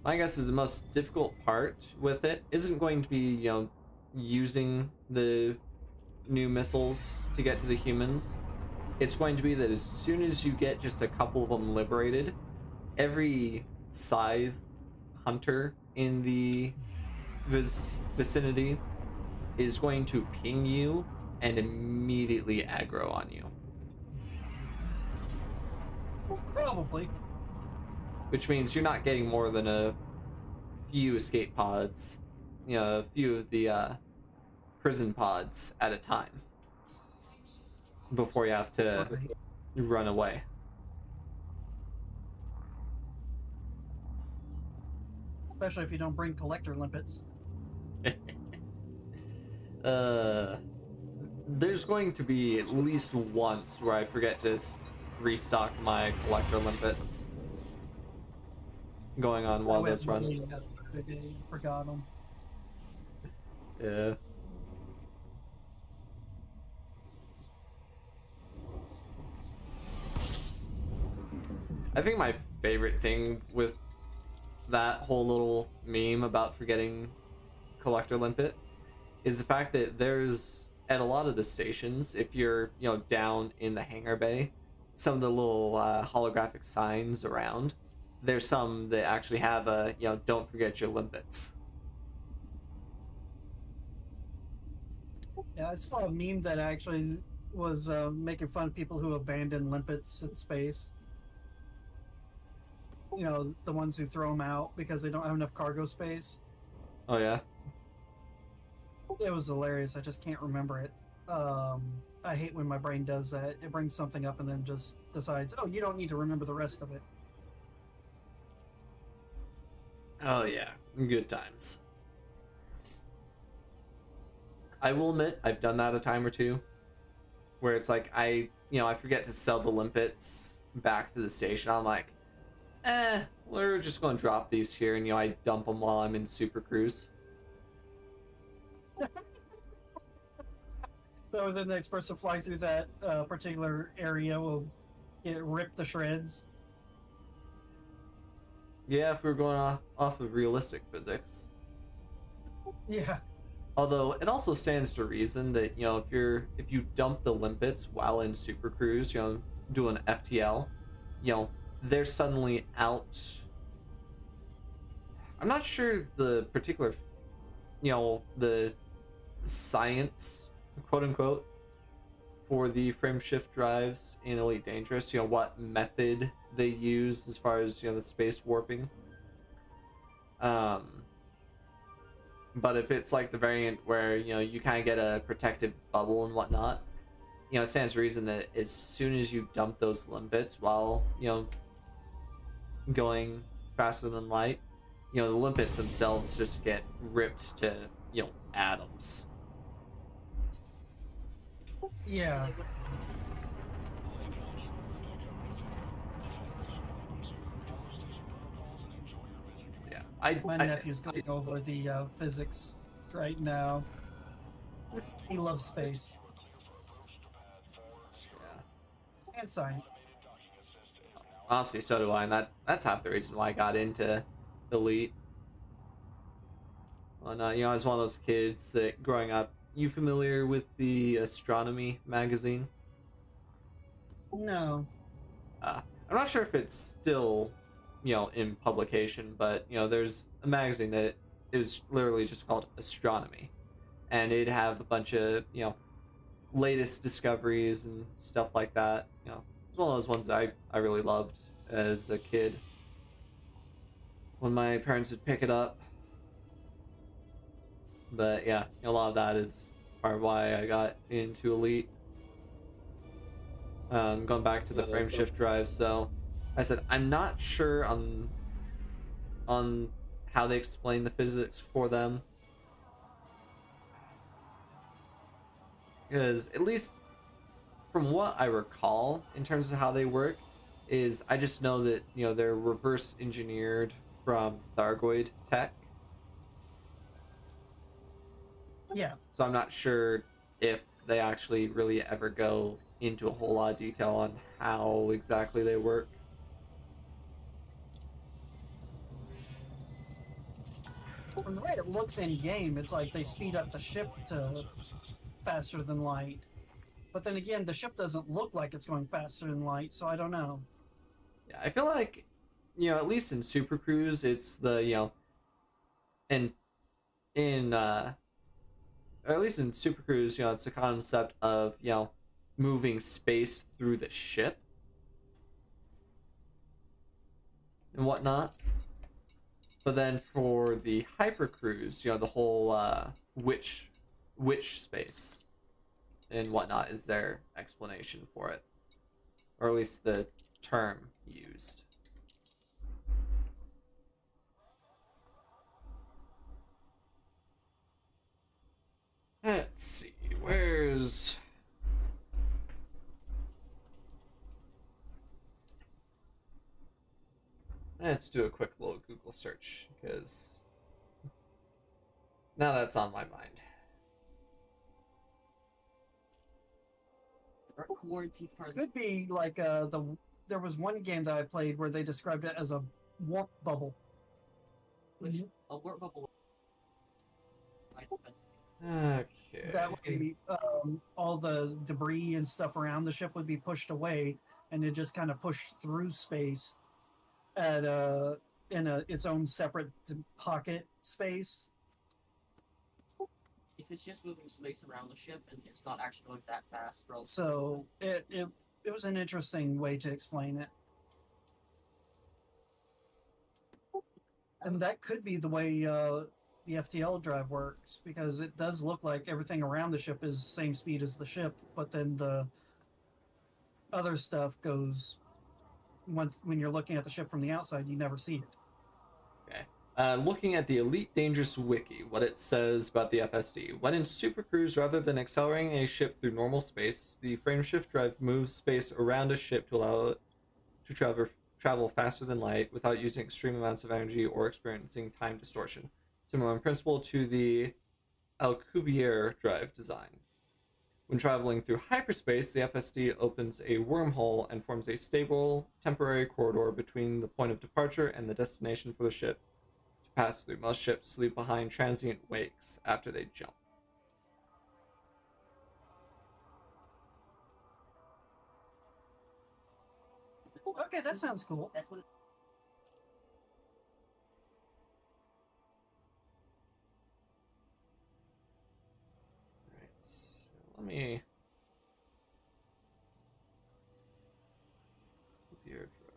Speaker 1: My guess is the most difficult part with it isn't going to be, using the new missiles to get to the humans. It's going to be that as soon as you get just a couple of them liberated, every scythe hunter in the vicinity is going to ping you and immediately aggro on you.
Speaker 2: Well, probably.
Speaker 1: Which means you're not getting more than a few escape pods, a few of the prison pods at a time before you have to run away.
Speaker 2: Especially if you don't bring collector limpets.
Speaker 1: There's going to be at least once where I forget to restock my collector limpets going on one of those runs.
Speaker 2: Forgot them.
Speaker 1: Yeah. I think my favorite thing with that whole little meme about forgetting collector limpets is the fact that there's, at a lot of the stations, if you're, down in the hangar bay, some of the little holographic signs around, there's some that actually have a, don't forget your limpets.
Speaker 2: Yeah, I saw a meme that actually was making fun of people who abandon limpets in space. The ones who throw them out because they don't have enough cargo space.
Speaker 1: Oh yeah?
Speaker 2: It was hilarious. I just can't remember it. I hate when my brain does that. It brings something up and then just decides, oh, you don't need to remember the rest of it.
Speaker 1: Oh yeah, good times. I will admit, I've done that a time or two, where it's like I forget to sell the limpets back to the station. I'm like, we're just going to drop these here, and I dump them while I'm in Super Cruise.
Speaker 2: So the next person flying through that particular area will get ripped to shreds.
Speaker 1: Yeah, if we were going off of realistic physics.
Speaker 2: Yeah.
Speaker 1: Although it also stands to reason that if you dump the limpets while in Super Cruise, doing FTL, they're suddenly out. I'm not sure the particular, the science, quote unquote, for the frame shift drives in Elite Dangerous, what method they use as far as, the space warping. But if it's like the variant where, you kind of get a protective bubble and whatnot, it stands to reason that as soon as you dump those limpets while, going faster than light, the limpets themselves just get ripped to, atoms.
Speaker 2: Yeah.
Speaker 1: Yeah,
Speaker 2: My nephew's going over the physics right now. He loves space
Speaker 1: yeah.
Speaker 2: and science.
Speaker 1: Honestly, so do I, and that's half the reason why I got into Elite. And I was one of those kids that growing up. You familiar with the astronomy magazine?
Speaker 2: No.
Speaker 1: I'm not sure if it's still, in publication, but there's a magazine that is literally just called Astronomy, and it'd have a bunch of latest discoveries and stuff like that. It's one of those ones that I really loved as a kid. When my parents would pick it up, but yeah, a lot of that is part of why I got into Elite. Going back to the frame shift drive, so I said I'm not sure on how they explain the physics for them, because at least from what I recall in terms of how they work, is I just know that they're reverse engineered from Thargoid tech.
Speaker 2: Yeah.
Speaker 1: So I'm not sure if they actually really ever go into a whole lot of detail on how exactly they work.
Speaker 2: From the way it looks in game, it's like they speed up the ship to faster than light. But then again, the ship doesn't look like it's going faster than light, so I don't know.
Speaker 1: Yeah, I feel like, at least in Super Cruise, it's the, and or at least in Super Cruise, it's the concept of, moving space through the ship and whatnot. But then for the Hyper Cruise, the whole witch space and whatnot is their explanation for it, or at least the term used. Let's see, where's... Let's do a quick little Google search, because now that's on my mind.
Speaker 2: Could be like there was one game that I played where they described it as a warp bubble.
Speaker 3: A warp bubble.
Speaker 1: Okay.
Speaker 2: That way, all the debris and stuff around the ship would be pushed away, and it just kind of pushed through space at its own separate pocket space.
Speaker 3: If it's just moving space around the ship and it's not actually going that fast,
Speaker 2: so it was an interesting way to explain it. And that could be the way the FTL drive works, because it does look like everything around the ship is the same speed as the ship, but then the other stuff goes when you're looking at the ship from the outside, you never see it.
Speaker 1: Okay. Looking at the Elite Dangerous Wiki, what it says about the FSD. When in Super Cruise, rather than accelerating a ship through normal space, the frameshift drive moves space around a ship to allow it to travel faster than light without using extreme amounts of energy or experiencing time distortion. Similar in principle to the Alcubierre drive design. When traveling through hyperspace, the FSD opens a wormhole and forms a stable, temporary corridor between the point of departure and the destination for the ship to pass through. Most ships leave behind transient wakes after they jump.
Speaker 2: Okay, that sounds cool.
Speaker 3: That's what
Speaker 1: Alright, so let me... Alcubierre drive.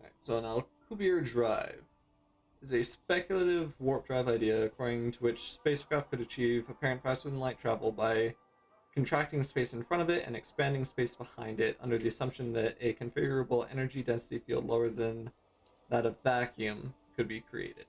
Speaker 1: Alright, so an Alcubierre drive is a speculative warp drive idea according to which spacecraft could achieve apparent faster than light travel by contracting space in front of it and expanding space behind it under the assumption that a configurable energy density field lower than that of vacuum could be created.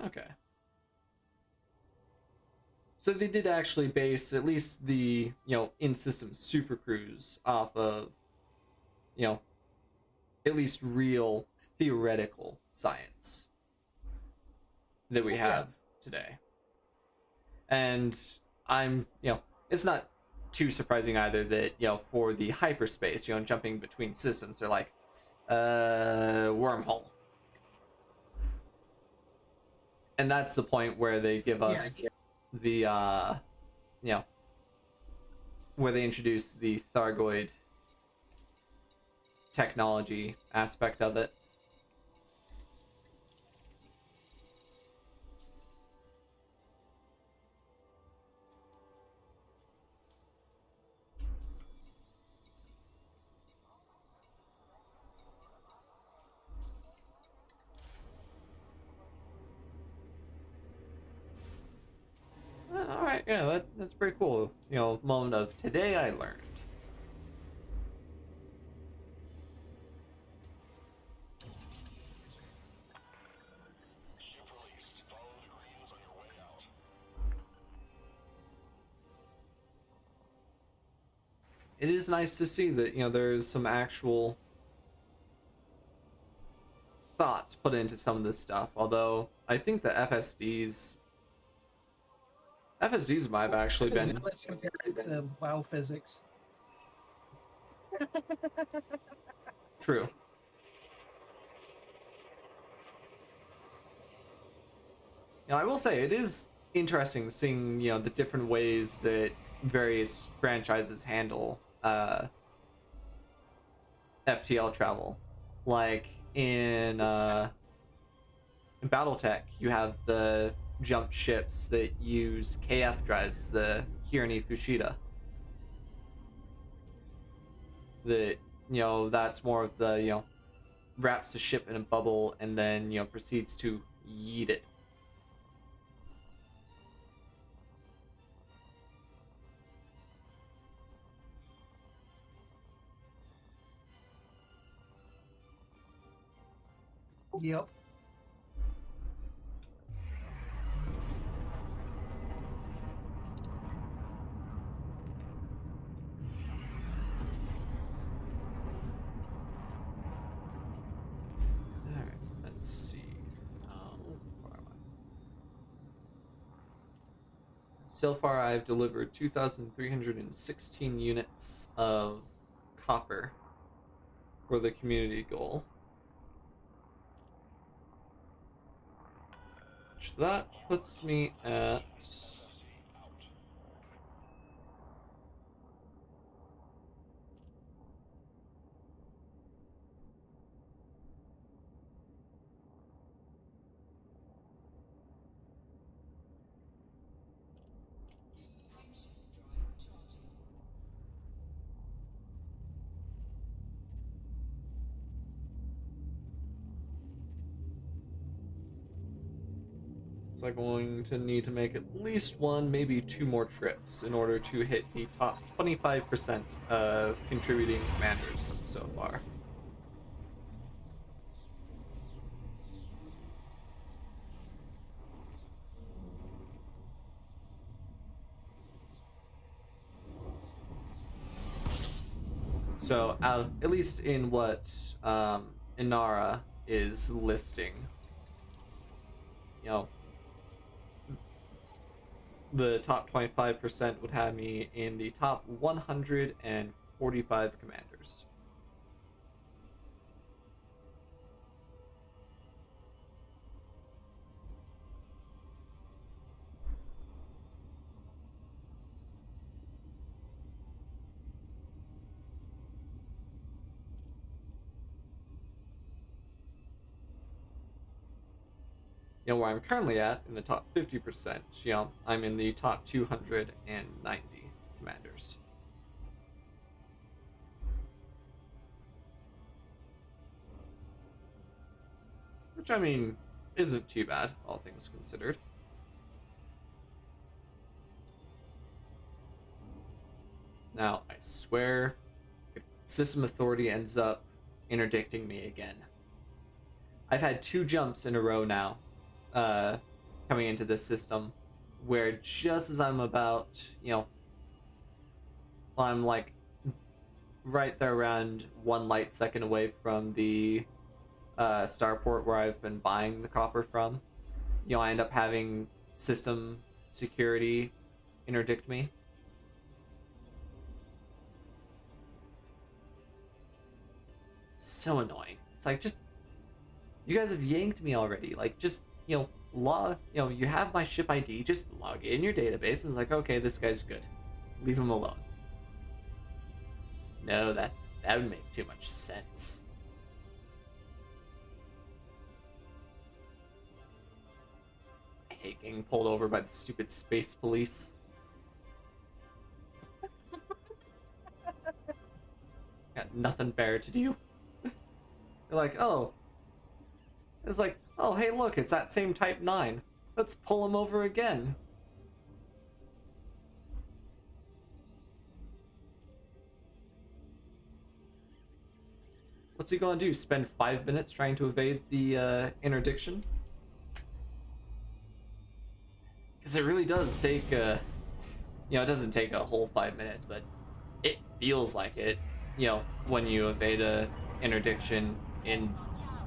Speaker 1: Okay. So they did actually base at least the, in-system Super Cruise off of, at least real theoretical science that we have today. And it's not too surprising either that, for the hyperspace, jumping between systems, they're like, wormhole. And that's the point where they give us the, where they introduce the Thargoid technology aspect of it. Alright, yeah, that's pretty cool. Moment of today I learned. It is nice to see that, there's some actual thought put into some of this stuff, although I think the FSDs might have actually been...
Speaker 2: Let's compare it to WoW physics.
Speaker 1: True. I will say, it is interesting seeing, the different ways that various franchises handle FTL travel. Like, in BattleTech, you have the jump ships that use KF drives, the Hirani Fushida. That, that's more of the, wraps the ship in a bubble and then, proceeds to yeet it.
Speaker 2: Yep.
Speaker 1: Alright, let's see. Where am I? So far, I've delivered 2,316 units of copper for the community goal. Which that puts me at... So I'm going to need to make at least one, maybe two more trips in order to hit the top 25% of contributing commanders so far. So, at least in what Inara is listing, the top 25% would have me in the top 145 commanders. You know, where I'm currently at in the top 50%, you know, I'm in the top 290 commanders. Which, I mean, isn't too bad, all things considered. Now, I swear, if System Authority ends up interdicting me again, I've had 2 jumps in a row now, coming into this system, where just as I'm about, you know, I'm like right there around 1 light second away from the starport where I've been buying the copper from, you know, I end up having system security interdict me. So annoying. It's like, just, you guys have yanked me already. Like, just, you know, you have my ship ID, just log in your database, and it's like, okay, this guy's good. Leave him alone. No, that would make too much sense. I hate getting pulled over by the stupid space police. Got nothing better to do. They're like, oh. It's like, oh, hey, look, it's that same Type 9. Let's pull him over again. What's he gonna do? Spend 5 minutes trying to evade the interdiction? Because it really does take, you know, it doesn't take a whole 5 minutes, but it feels like it, you know, when you evade a interdiction in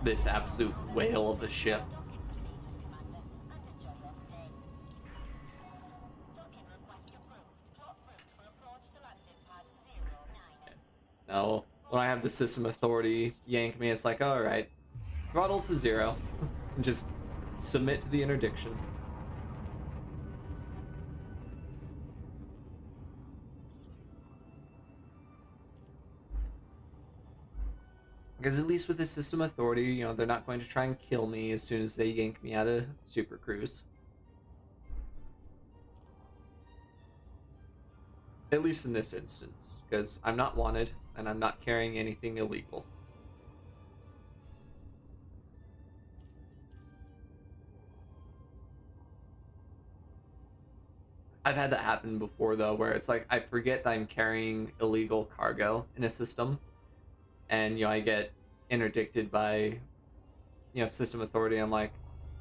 Speaker 1: this absolute whale of a ship. No, when I have the System Authority yank me, it's like, alright, throttle to 0, and just submit to the interdiction. Because at least with the System Authority, you know, they're not going to try and kill me as soon as they yank me out of Super Cruise. At least in this instance, because I'm not wanted, and I'm not carrying anything illegal. I've had that happen before, though, where it's like, I forget that I'm carrying illegal cargo in a system, and, you know, I get interdicted by, you know, System Authority. I'm like,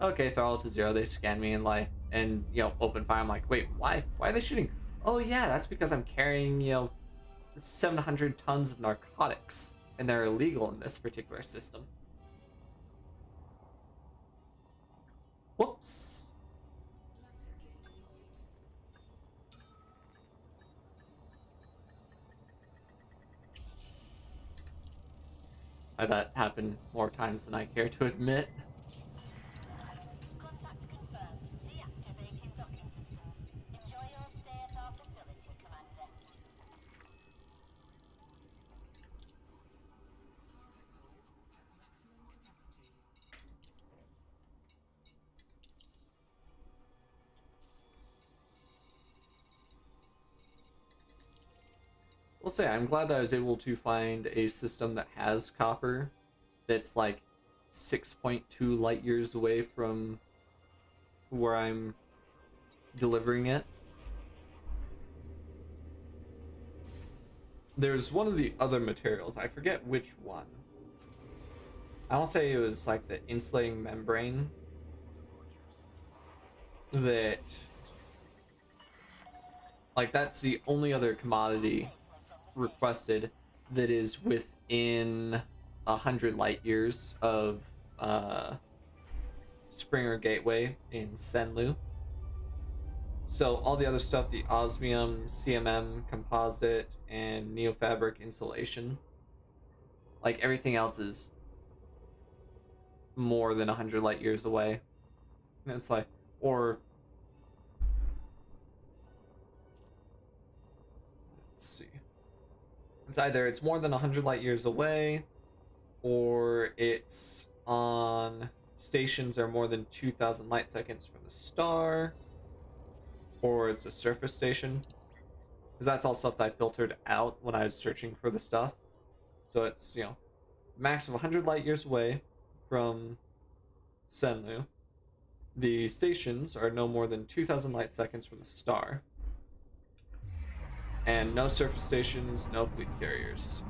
Speaker 1: okay, throttle to 0, they scan me and, like, and, you know, open fire. I'm like, wait, why are they shooting? Oh yeah, that's because I'm carrying, you know, 700 tons of narcotics, and they're illegal in this particular system. Whoops. That happened more times than I care to admit.
Speaker 4: Contact confirmed. Deactivating docking system. Enjoy your stay at our facility, Commander.
Speaker 1: We'll say I'm glad that I was able to find a system that has copper that's like 6.2 light years away from where I'm delivering it. There's one of the other materials, I forget which one. I want to say it was like the insulating membrane that, like, that's the only other commodity requested that is within 100 light years of Springer Gateway in Senlu. So all the other stuff, the osmium, CMM, composite, and neofabric insulation, like everything else is more than 100 light years away. And it's like, or let's see. It's either it's more than 100 light years away, or it's on stations that are more than 2,000 light seconds from the star, or it's a surface station. Because that's all stuff that I filtered out when I was searching for the stuff. So it's, you know, max of 100 light years away from Senlu. The stations are no more than 2,000 light seconds from the star. And no surface stations, no fleet carriers.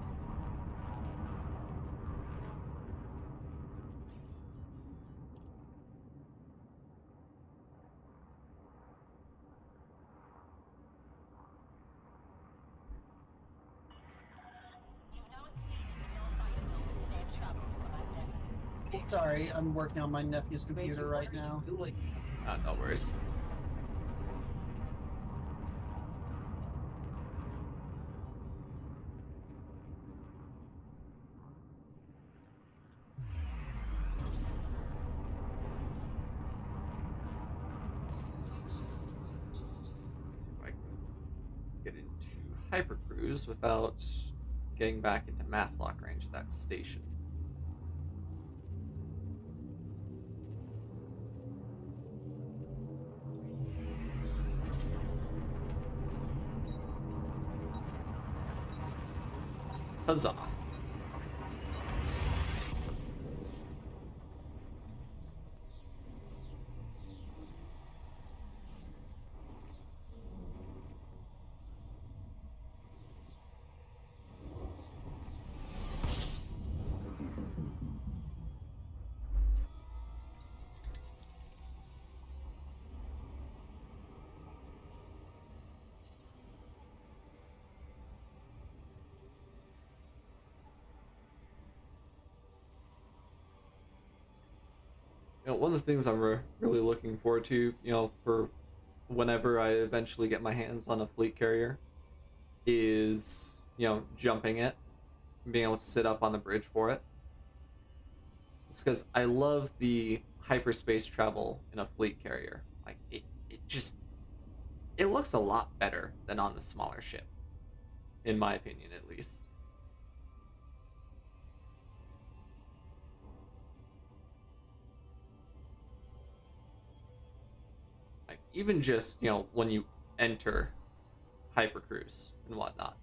Speaker 4: You've now escaped from your assignment. Safe travels, Commander.
Speaker 2: Sorry, I'm working on my nephew's computer right now.
Speaker 3: Doing?
Speaker 1: No worries. See if I can get into hypercruise without getting back into mass lock range of that station. Huzzah. You know, one of the things I'm really looking forward to, you know, for whenever I eventually get my hands on a fleet carrier, is, you know, jumping it, and being able to sit up on the bridge for it. It's because I love the hyperspace travel in a fleet carrier. Like, it looks a lot better than on the smaller ship, in my opinion, at least. Like, even just, you know, when you enter hypercruise and whatnot,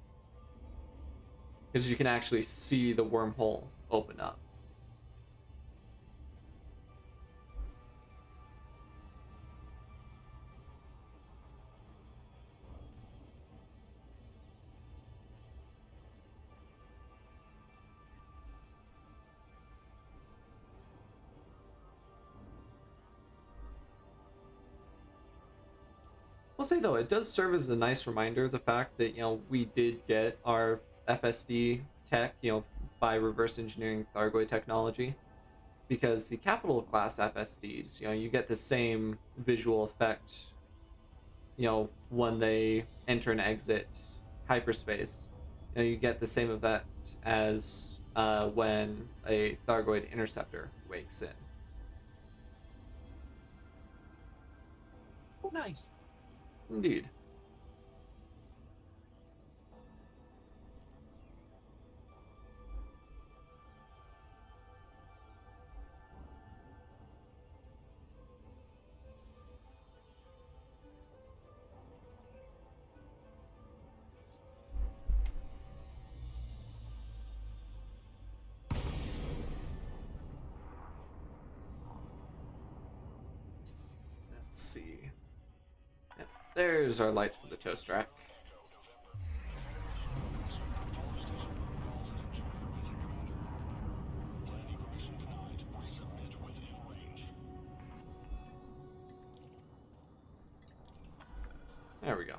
Speaker 1: because you can actually see the wormhole open up. I'll say though, it does serve as a nice reminder of the fact that, you know, we did get our FSD tech, you know, by reverse engineering Thargoid technology, because the capital class FSDs, you know, you get the same visual effect, you know, when they enter and exit hyperspace. You know, you get the same effect as when a Thargoid interceptor wakes in.
Speaker 2: Nice.
Speaker 1: Indeed. Let's see. Yep, there's our lights for the toast rack. There we go.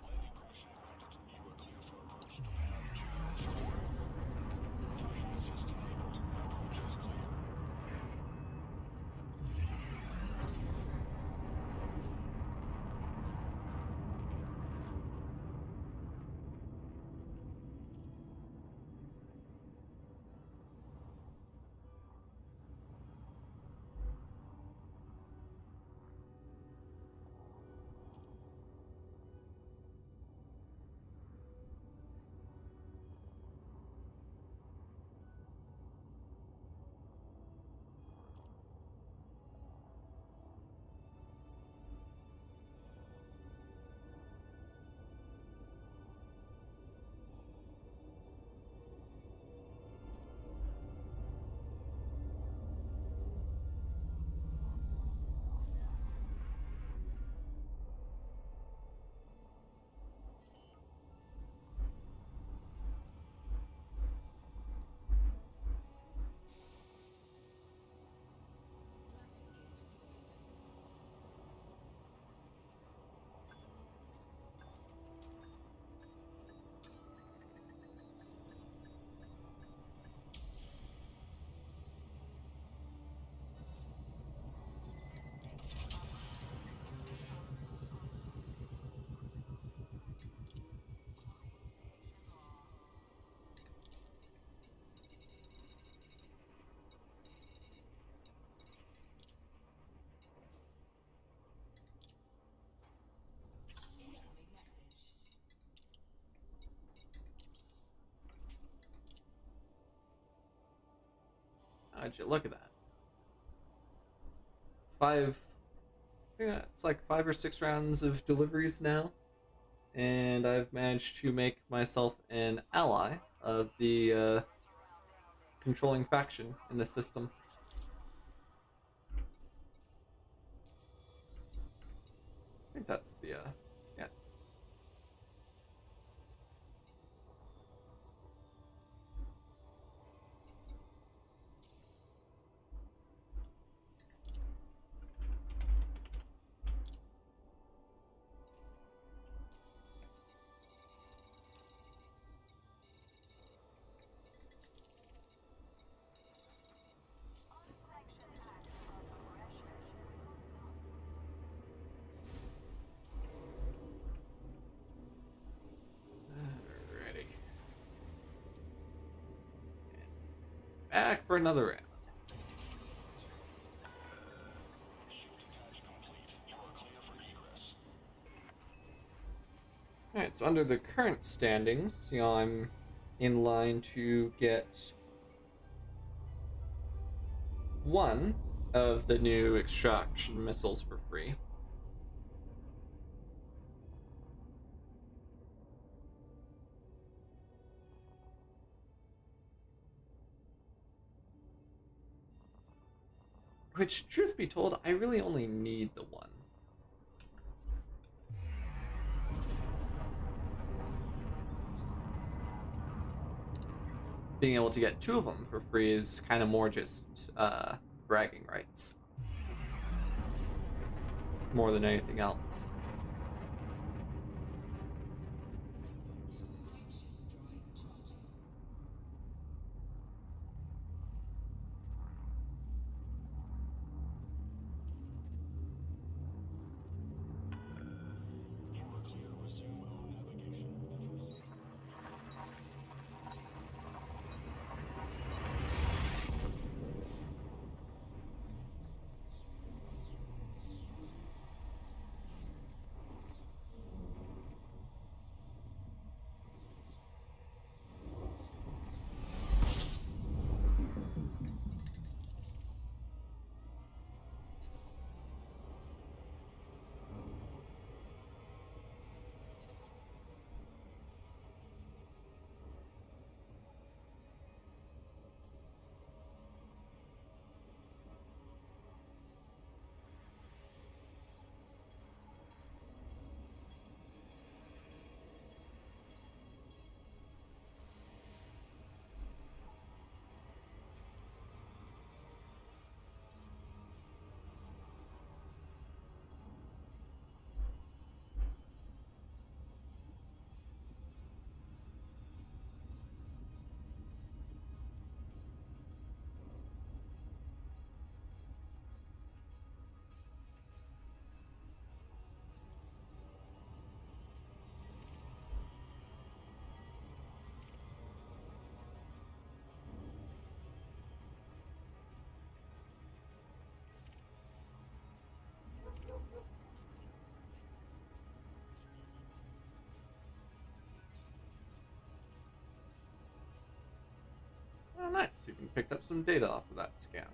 Speaker 1: How'd you look at that? Five. Yeah, it's like 5 or 6 rounds of deliveries now, and I've managed to make myself an ally of the controlling faction in the system. I think that's the yeah. Alrighty. Back for another round. Alright, so under the current standings, I'm in line to get one of the new extraction missiles for free. Which, truth be told, I really only need the one. Being able to get 2 of them for free is kind of more just bragging rights. More than anything else. Oh, nice. Even picked up some data off of that scan.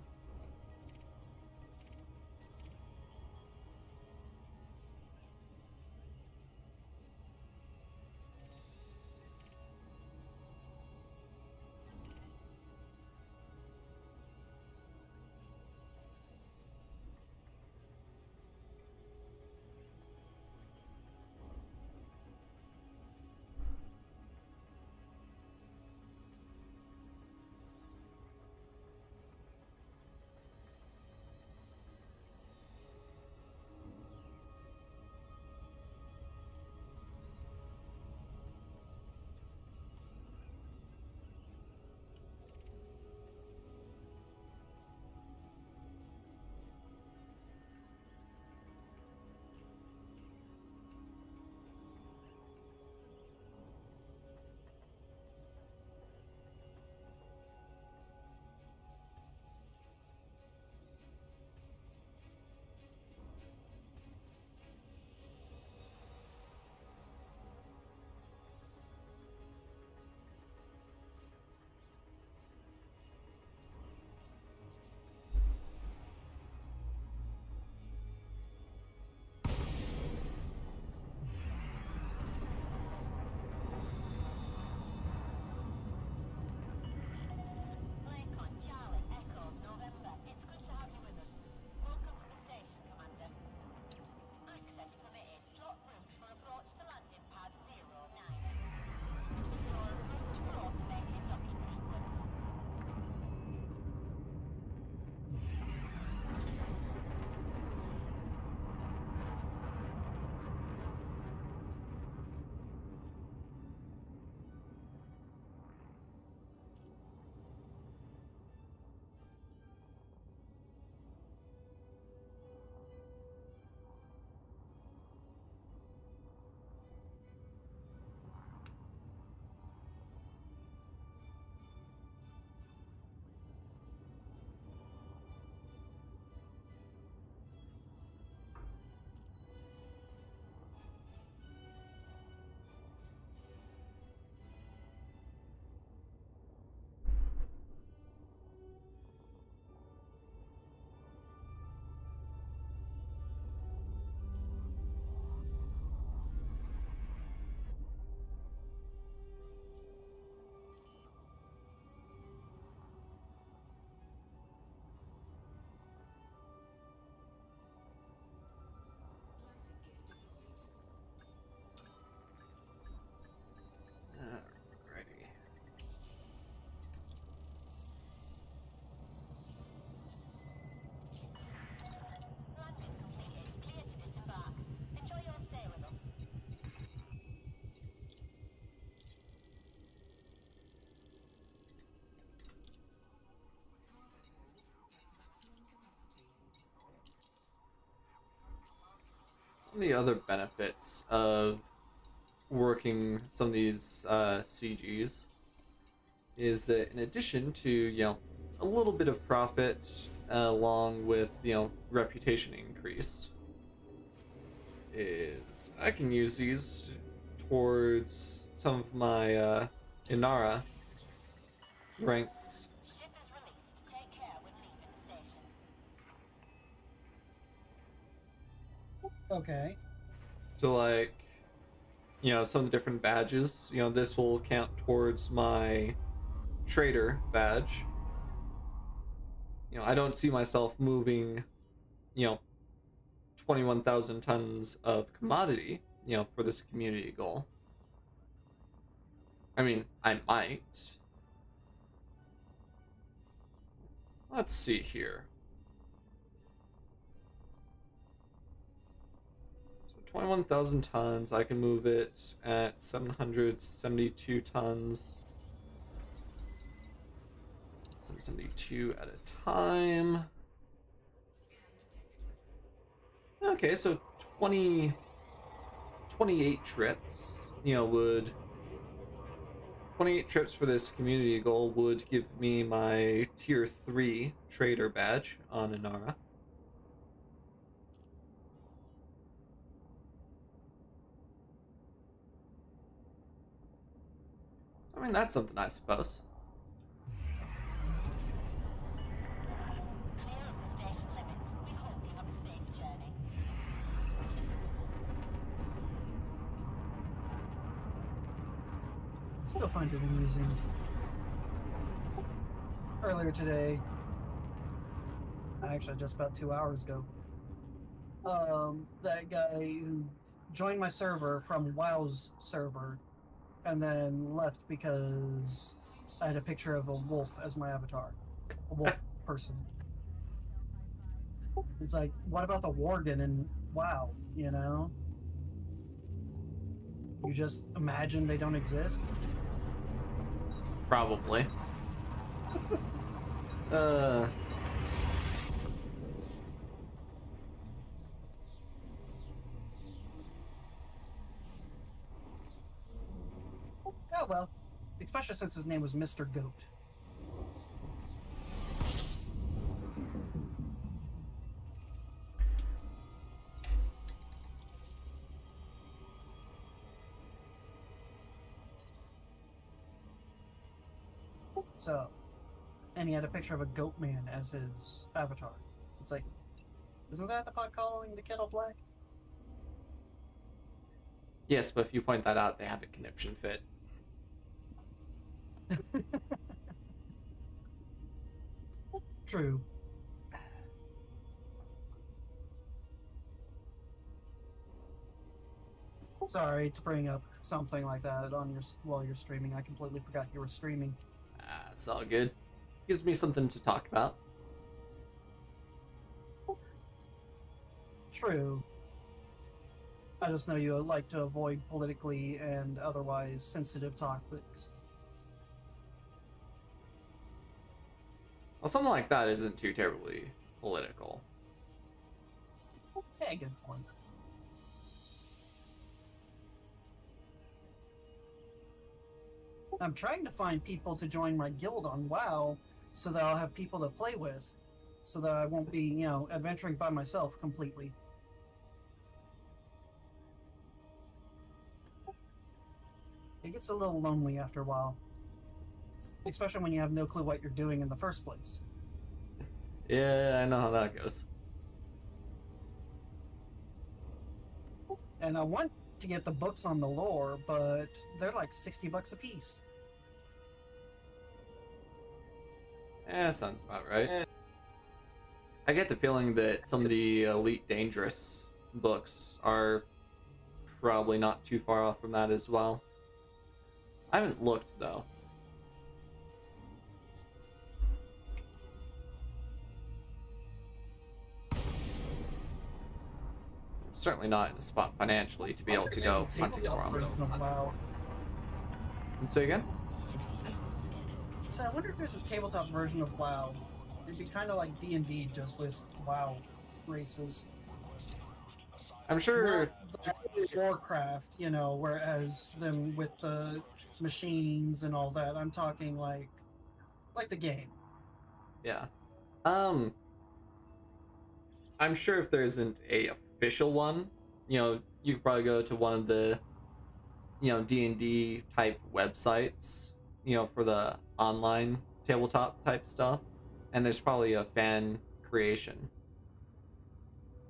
Speaker 1: One of the other benefits of working some of these CGs is that in addition to, a little bit of profit along with, reputation increase, is I can use these towards some of my Inara ranks.
Speaker 4: Ship is released. Take care when leaving station.
Speaker 2: Okay.
Speaker 1: So like, some of the different badges, this will count towards my trader badge. I don't see myself moving, 21,000 tons of commodity, for this community goal. I mean, I might. Let's see here. So 21,000 tons, I can move it at 772 tons. 772 at a time. Okay, so 28 trips, 28 trips for this community goal would give me my tier 3 trader badge on Inara. I mean, that's something, I suppose.
Speaker 4: Clear of the station limits. We hope you have a safe journey.
Speaker 2: Still find it amusing. Earlier today, actually just about 2 hours ago, that guy who joined my server from WoW's server and then left because I had a picture of a wolf as my avatar. A wolf person. It's like, what about the Worgen in WoW, You just imagine they don't exist?
Speaker 1: Probably.
Speaker 2: Oh well, especially since his name was Mr. Goat. So, and he had a picture of a goat man as his avatar. It's like, isn't that the pot calling the kettle black?
Speaker 1: Yes, but if you point that out, they have a conniption fit.
Speaker 2: True. Sorry to bring up something like that on your while you're streaming. I completely forgot you were streaming.
Speaker 1: It's all good. Gives me something to talk about.
Speaker 2: True. I just know you like to avoid politically and otherwise sensitive topics.
Speaker 1: Well, something like that isn't too terribly political.
Speaker 2: Hey, good point. I'm trying to find people to join my guild on WoW so that I'll have people to play with, so that I won't be, adventuring by myself completely. It gets a little lonely after a while, especially when you have no clue what you're doing in the first place.
Speaker 1: Yeah, I know how that goes.
Speaker 2: And I want to get the books on the lore, but they're like $60 a piece.
Speaker 1: Sounds about right. I get the feeling that some of the Elite Dangerous books are probably not too far off from that as well. I haven't looked, though. Certainly not in a spot financially to be able to go hunting for them.
Speaker 2: WoW.
Speaker 1: And say again?
Speaker 2: So I wonder if there's a tabletop version of WoW. It'd be kind of like D&D, just with WoW races.
Speaker 1: I'm sure.
Speaker 2: Not like Warcraft, you know, whereas them with the machines and all that. I'm talking like the game.
Speaker 1: Yeah. Um, I'm sure if there isn't a official one, you could probably go to one of the, D&D type websites, for the online tabletop type stuff, and there's probably a fan creation,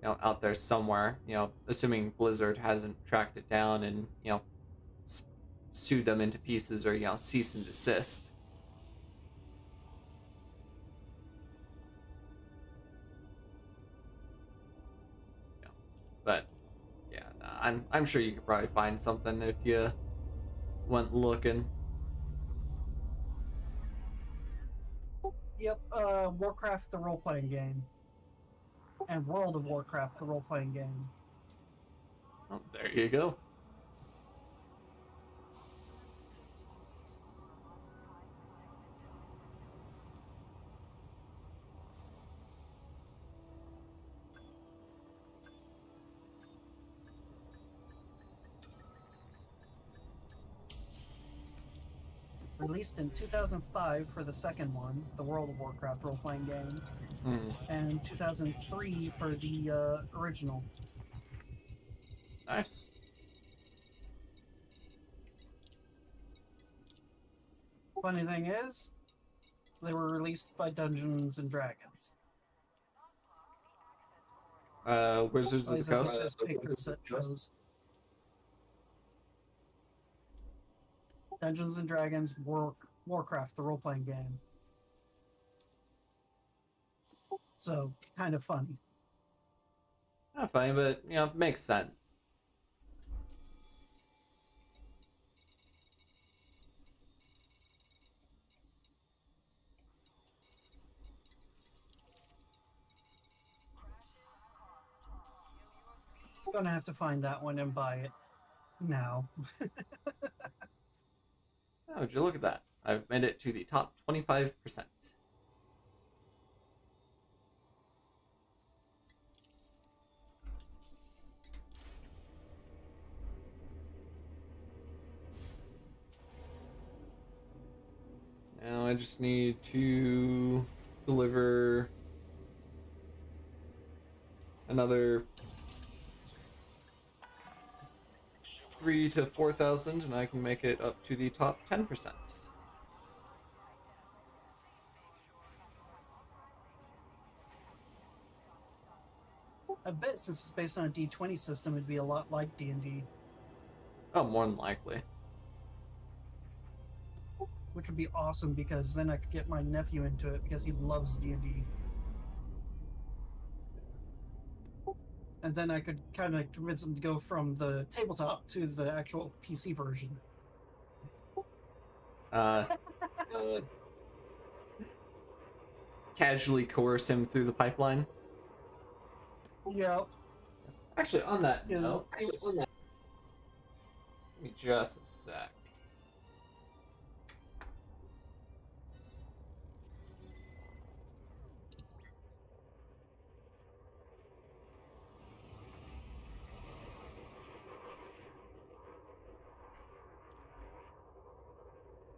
Speaker 1: out there somewhere, assuming Blizzard hasn't tracked it down and, sued them into pieces or, cease and desist. But yeah, I'm sure you could probably find something if you went looking.
Speaker 2: Yep, Warcraft, the role playing game, and World of Warcraft, the role playing game.
Speaker 1: Oh, there you go.
Speaker 2: Released in 2005 for the second one, the World of Warcraft role playing game, and 2003 for the original.
Speaker 1: Nice.
Speaker 2: Funny thing is, they were released by Dungeons and Dragons.
Speaker 1: Wizards
Speaker 2: At
Speaker 1: of
Speaker 2: least
Speaker 1: the
Speaker 2: that's what
Speaker 1: Coast.
Speaker 2: this paper set shows. Dungeons and Dragons Warcraft, the role playing game. So, kind of funny.
Speaker 1: Not funny, but makes sense.
Speaker 2: Gonna have to find that one and buy it now.
Speaker 1: Oh, would you look at that? I've made it to the top 25%. Now I just need to deliver another 3 to 4,000, and I can make it up to the top 10%.
Speaker 2: I bet since it's based on a D20 system, it'd be a lot like D&D.
Speaker 1: Oh, more than likely.
Speaker 2: Which would be awesome because then I could get my nephew into it because he loves D&D. And then I could kind of convince him to go from the tabletop to the actual PC version.
Speaker 1: Casually coerce him through the pipeline.
Speaker 2: Yep.
Speaker 1: Actually, on that
Speaker 2: Yeah.
Speaker 1: note, give me just a sec.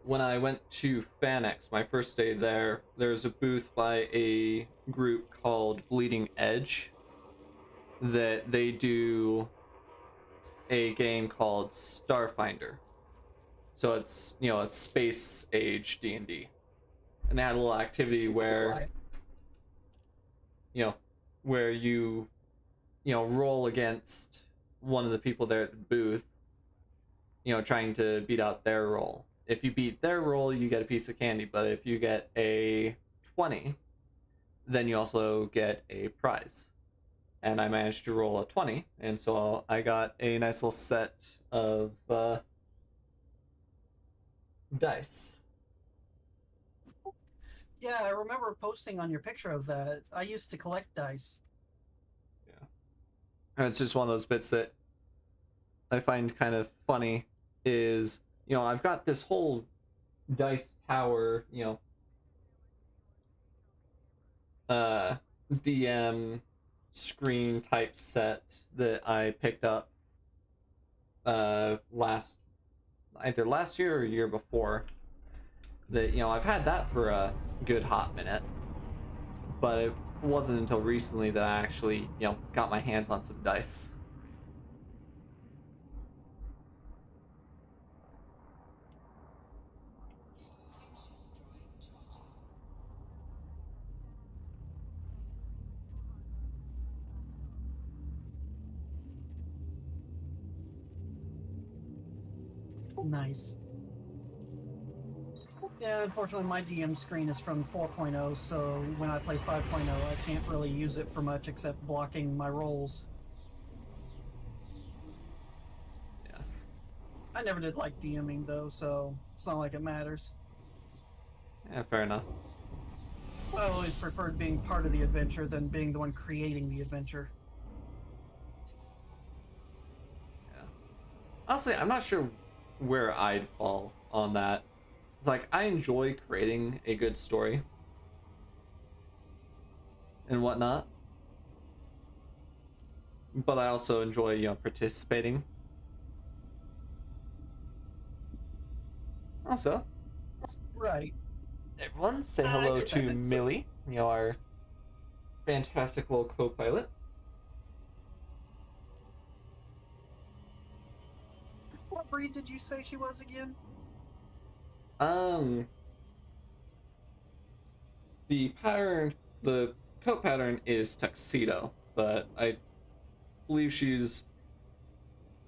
Speaker 1: When I went to FanX, my first day there's a booth by a group called Bleeding Edge that they do a game called Starfinder. So it's, a space age D&D. And they had a little activity where, where you, roll against one of the people there at the booth, trying to beat out their roll. If you beat their roll, you get a piece of candy, but if you get a 20, then you also get a prize. And I managed to roll a 20, and so I got a nice little set of dice.
Speaker 2: Yeah, I remember posting on your picture of that. I used to collect dice.
Speaker 1: Yeah. And it's just one of those bits that I find kind of funny is, I've got this whole dice tower, DM screen type set that I picked up either last year or year before. That, you know, I've had that for a good hot minute, but it wasn't until recently that I actually, you know, got my hands on some dice.
Speaker 2: Nice. Yeah, unfortunately, my DM screen is from 4.0, so when I play 5.0, I can't really use it for much except blocking my rolls.
Speaker 1: Yeah.
Speaker 2: I never did like DMing, though, so it's not like it matters.
Speaker 1: Yeah, fair enough.
Speaker 2: I always preferred being part of the adventure than being the one creating the adventure.
Speaker 1: Yeah. Honestly, I'm not sure where I'd fall on that. It's like, I enjoy creating a good story and whatnot, but I also enjoy, you know, participating. Also,
Speaker 2: Right.
Speaker 1: everyone, say
Speaker 2: I
Speaker 1: hello
Speaker 2: get that.
Speaker 1: to
Speaker 2: It's-
Speaker 1: Millie, you know, our fantastic little co-pilot.
Speaker 2: What breed did you say she was again?
Speaker 1: The pattern, the coat pattern is tuxedo, but I believe she's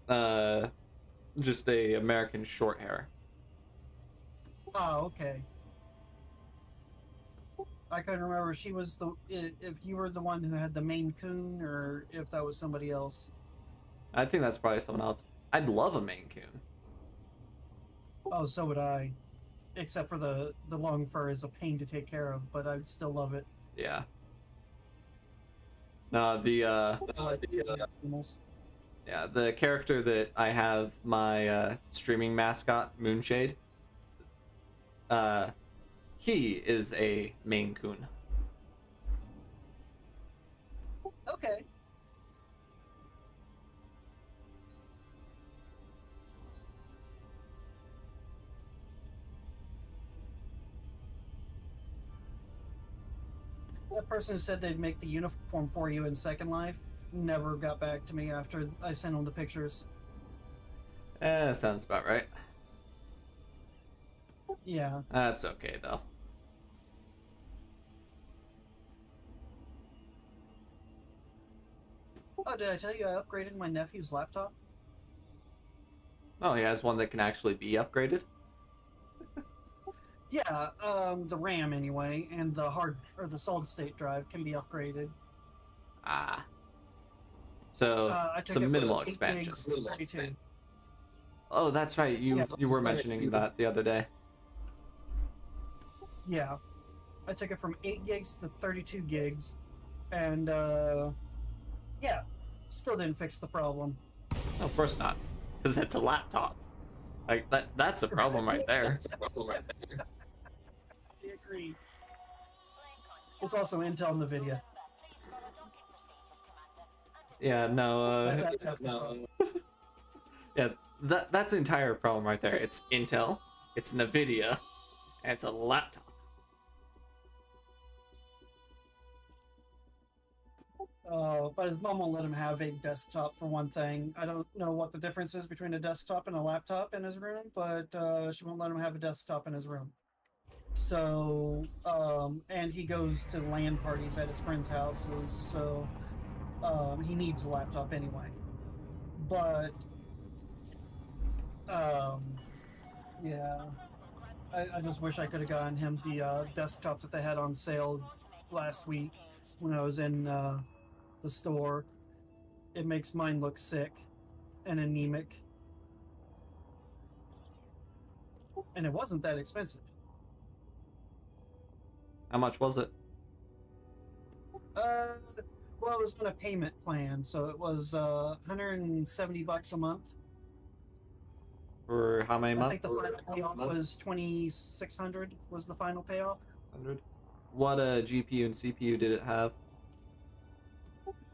Speaker 1: just a American short hair.
Speaker 2: Oh, okay. I couldn't remember if she was if you were the one who had the Maine Coon or if that was somebody else.
Speaker 1: I think that's probably someone else. I'd love a Maine Coon.
Speaker 2: Oh, so would I. Except for the long fur is a pain to take care of, but I'd still love it.
Speaker 1: Yeah. No, the
Speaker 2: Animals.
Speaker 1: yeah, the character that I have, my streaming mascot, Moonshade, he is a Maine Coon.
Speaker 2: Okay. That person who said they'd make the uniform for you in Second Life never got back to me after I sent them the pictures.
Speaker 1: Sounds about right.
Speaker 2: Yeah.
Speaker 1: That's okay, though.
Speaker 2: Oh, did I tell you I upgraded my nephew's laptop?
Speaker 1: Oh, he has one that can actually be upgraded?
Speaker 2: Yeah, the RAM anyway, and the the solid state drive can be upgraded.
Speaker 1: Ah. So,
Speaker 2: I took it
Speaker 1: some
Speaker 2: from
Speaker 1: minimal
Speaker 2: 8
Speaker 1: expansion.
Speaker 2: gigs to 32.
Speaker 1: Oh, that's right. You
Speaker 2: Yeah,
Speaker 1: you were
Speaker 2: so-
Speaker 1: mentioning that the other day.
Speaker 2: Yeah. I took it from 8 gigs to 32 gigs, and yeah, still didn't fix the problem.
Speaker 1: No, of course not, because it's a laptop. Like that's a problem right there.
Speaker 2: I agree. It's also Intel NVIDIA.
Speaker 1: Yeah, no,
Speaker 2: That's the problem.
Speaker 1: yeah, that's the entire problem right there. It's Intel, it's Nvidia, and it's a laptop.
Speaker 2: But his mom won't let him have a desktop for one thing. I don't know what the difference is between a desktop and a laptop in his room, but she won't let him have a desktop in his room. So, and he goes to LAN parties at his friends' houses, so he needs a laptop anyway. But, yeah, I just wish I could have gotten him the desktop that they had on sale last week when I was in the store. It makes mine look sick and anemic. And it wasn't that expensive.
Speaker 1: How much was it?
Speaker 2: Well, it was on a payment plan, so it was $170 a month.
Speaker 1: For how many
Speaker 2: I
Speaker 1: months?
Speaker 2: think the final payoff was $2,600 was the final payoff.
Speaker 1: 100. What GPU and CPU did it have?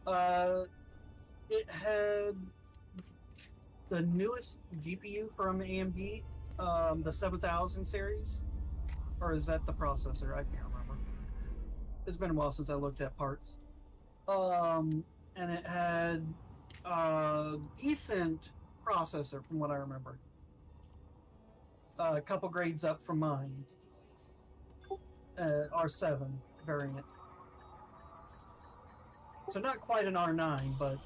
Speaker 2: It had the newest GPU from AMD, the 7000 series, or is that the processor? I can't remember. It's been a while since I looked at parts. And it had a decent processor from what I remember. A couple grades up from mine. R7 variant. So not quite an R9, but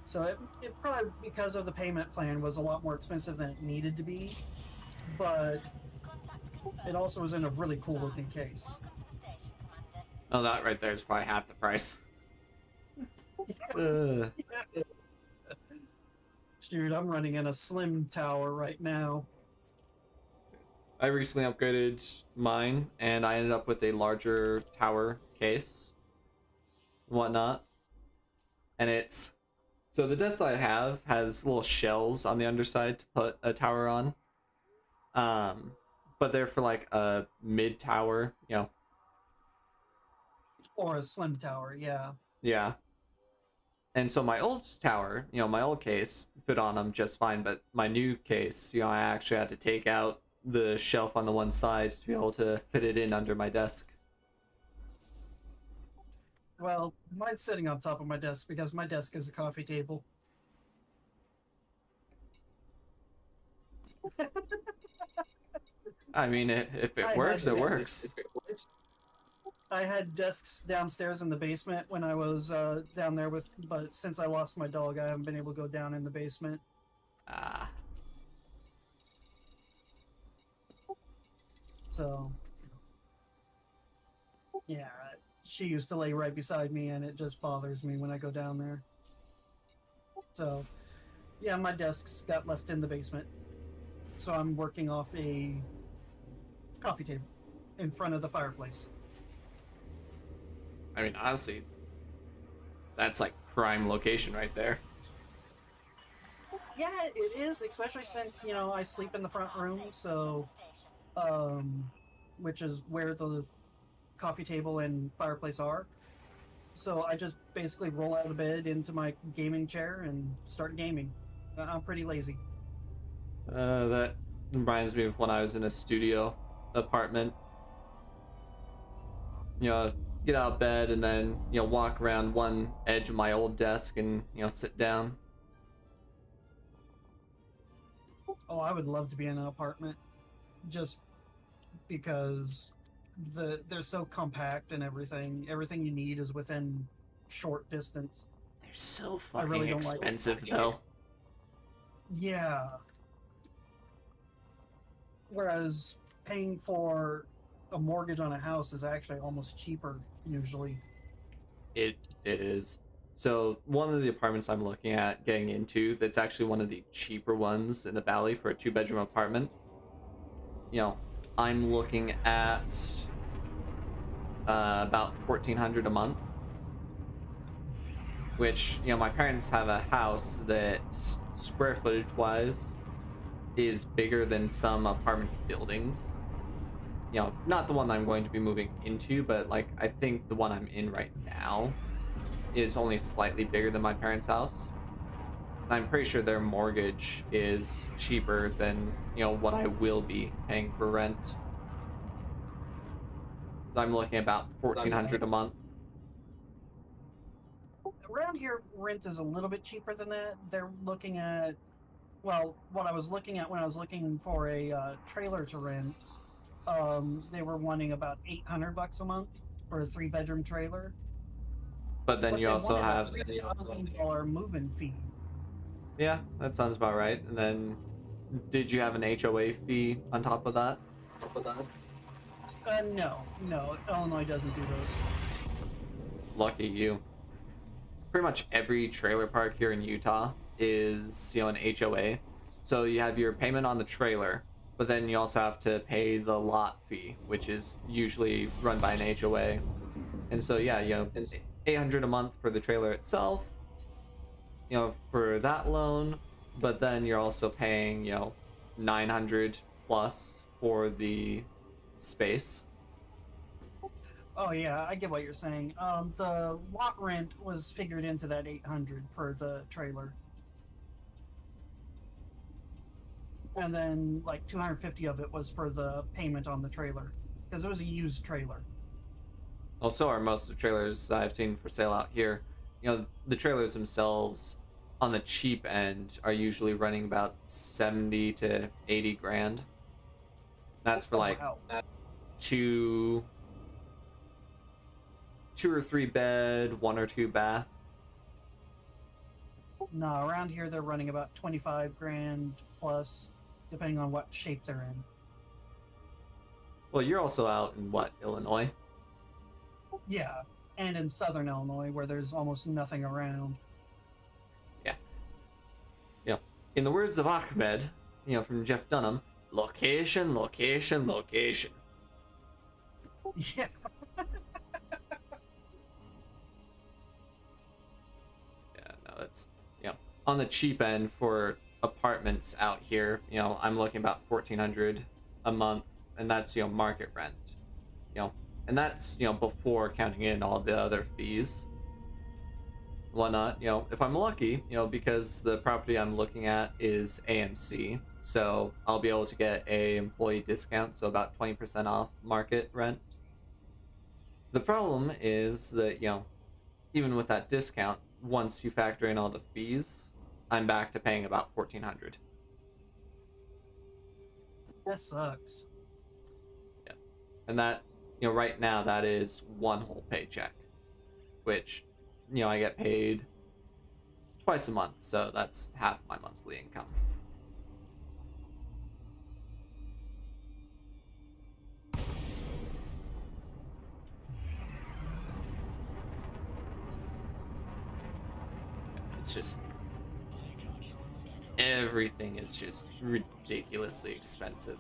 Speaker 2: so it probably, because of the payment plan, was a lot more expensive than it needed to be, but it also was in a really cool looking case.
Speaker 1: Oh, that right there is probably half the price. Uh,
Speaker 2: Dude, I'm running in a slim tower right now.
Speaker 1: I recently upgraded mine, and I ended up with a larger tower case and whatnot. And it's so the desk I have has little shells on the underside to put a tower on. But they're for like a mid tower, you know.
Speaker 2: Or a slim tower, yeah.
Speaker 1: Yeah. And so my old tower, you know, my old case fit on them just fine, but my new case, you know, I actually had to take out the shelf on the one side to be able to fit it in under my desk.
Speaker 2: Well, mine's sitting on top of my desk because my desk is a coffee table.
Speaker 1: I mean, if it works, it works.
Speaker 2: I had desks downstairs in the basement when I was down there with, but since I lost my dog, I haven't been able to go down in the basement.
Speaker 1: Ah.
Speaker 2: So, yeah, she used to lay right beside me, and it just bothers me when I go down there. So, yeah, my desks got left in the basement. So I'm working off a coffee table in front of the fireplace.
Speaker 1: I mean, honestly, that's like prime location right there.
Speaker 2: Yeah, it is, especially since, you know, I sleep in the front room, so, which is where the coffee table and fireplace are. So I just basically roll out of bed into my gaming chair and start gaming. I'm pretty lazy.
Speaker 1: That reminds me of when I was in a studio apartment. You know, get out of bed and then, you know, walk around one edge of my old desk and, you know, sit down.
Speaker 2: Oh, I would love to be in an apartment, just because they're so compact and everything. Everything you need is within short distance.
Speaker 1: They're so
Speaker 2: I
Speaker 1: fucking
Speaker 2: really don't like it.
Speaker 1: expensive, though.
Speaker 2: Yeah. Whereas paying for a mortgage on a house is actually almost cheaper usually.
Speaker 1: It is. So one of the apartments I'm looking at getting into, that's actually one of the cheaper ones in the valley for a 2-bedroom apartment. You know, I'm looking at about $1,400 a month. Which, you know, my parents have a house that square footage wise is bigger than some apartment buildings. You know, not the one I'm going to be moving into, but like I think the one I'm in right now is only slightly bigger than my parents' house. And I'm pretty sure their mortgage is cheaper than, you know, what I will be paying for rent. So I'm looking at about $1,400 a month.
Speaker 2: Around here, rent is a little bit cheaper than that. They're looking at, well, what I was looking at when I was looking for a trailer to rent, they were wanting about $800 a month for a 3-bedroom trailer.
Speaker 1: But then
Speaker 2: But
Speaker 1: you
Speaker 2: they
Speaker 1: also
Speaker 2: wanted
Speaker 1: have,
Speaker 2: a $3,000 move-in fee.
Speaker 1: yeah, that sounds about right. And then, did you have an HOA fee on top of that?
Speaker 2: No, Illinois doesn't do those.
Speaker 1: Lucky you. Pretty much every trailer park here in Utah is, you know, an HOA. So you have your payment on the trailer, but then you also have to pay the lot fee, which is usually run by an HOA. And so yeah, you know, $800 a month for the trailer itself, you know, for that loan, but then you're also paying, you know, $900 plus for the space.
Speaker 2: Oh yeah, I get what you're saying. The lot rent was figured into that 800 per the trailer, and then like 250 of it was for the payment on the trailer because it was a used trailer.
Speaker 1: Also, are most of the trailers that I've seen for sale out here. The trailers themselves on the cheap end are usually running about 70 to 80 grand. That's for
Speaker 2: Oh
Speaker 1: like
Speaker 2: wow.
Speaker 1: two two or three bed, one or two bath.
Speaker 2: No, around here they're running about 25 grand plus, depending on what shape they're in.
Speaker 1: Well, you're also out in what, Illinois?
Speaker 2: Yeah, and in southern Illinois where there's almost nothing around.
Speaker 1: Yeah. In the words of Ahmed, from Jeff Dunham, location, location, location.
Speaker 2: Yeah.
Speaker 1: Yeah, no, that's on the cheap end for apartments out here. I'm looking about 1,400 a month, and that's market rent. And that's before counting in all the other fees, whatnot. If I'm lucky, because the property I'm looking at is AMC, so I'll be able to get a employee discount, so about 20% off market rent. The problem is that even with that discount, once you factor in all the fees, I'm back to paying about 1,400.
Speaker 2: That sucks.
Speaker 1: Yeah, and that right now that is one whole paycheck, which I get paid twice a month, so that's half my monthly income. It's just everything is just ridiculously expensive.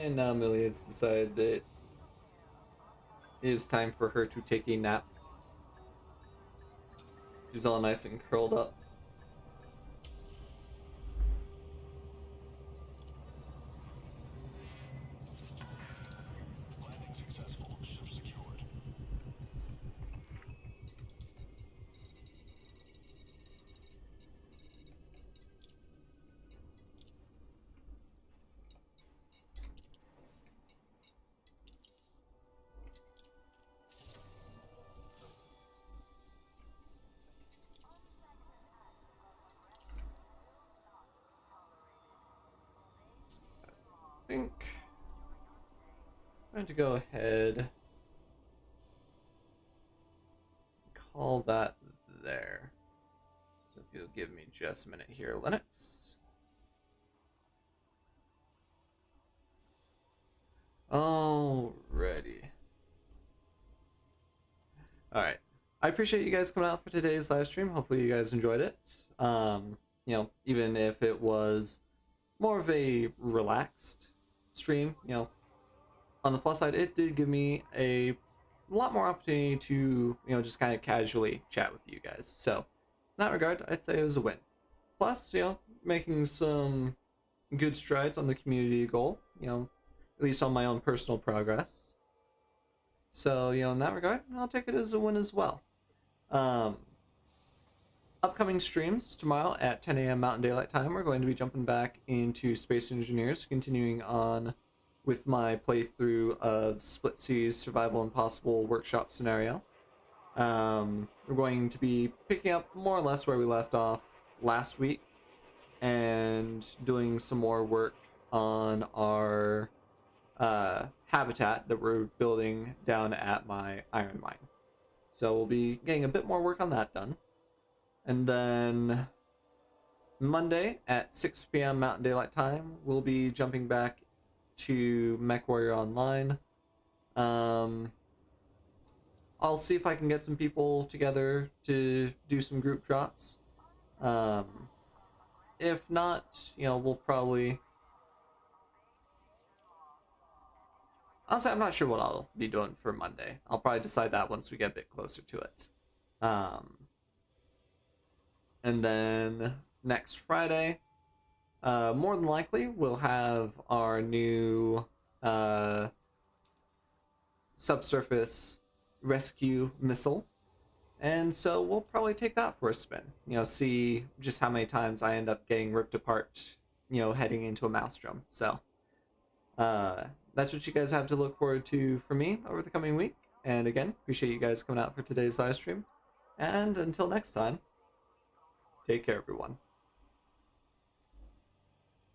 Speaker 1: And now Millie has decided that it is time for her to take a nap. She's all nice and curled up. I think I'm going to go ahead and call that there. So if you'll give me just a minute here, Linux. Alrighty. Alright. I appreciate you guys coming out for today's live stream. Hopefully you guys enjoyed it. Even if it was more of a relaxed stream, on the plus side, it did give me a lot more opportunity to, just kind of casually chat with you guys. So, in that regard, I'd say it was a win. Plus, making some good strides on the community goal, at least on my own personal progress. So, in that regard, I'll take it as a win as well. Upcoming streams tomorrow at 10 a.m. Mountain Daylight Time, we're going to be jumping back into Space Engineers, continuing on with my playthrough of Split Seas Survival Impossible Workshop Scenario. We're going to be picking up more or less where we left off last week and doing some more work on our habitat that we're building down at my iron mine. So we'll be getting a bit more work on that done. And then Monday at 6 p.m. Mountain Daylight Time, we'll be jumping back to MechWarrior Online. I'll see if I can get some people together to do some group drops. If not, we'll probably... Honestly, I'm not sure what I'll be doing for Monday. I'll probably decide that once we get a bit closer to it. And then next Friday, more than likely, we'll have our new subsurface rescue missile. And so we'll probably take that for a spin. See just how many times I end up getting ripped apart, heading into a maelstrom. So, that's what you guys have to look forward to from me over the coming week. And again, appreciate you guys coming out for today's live stream. And until next time, take care, everyone.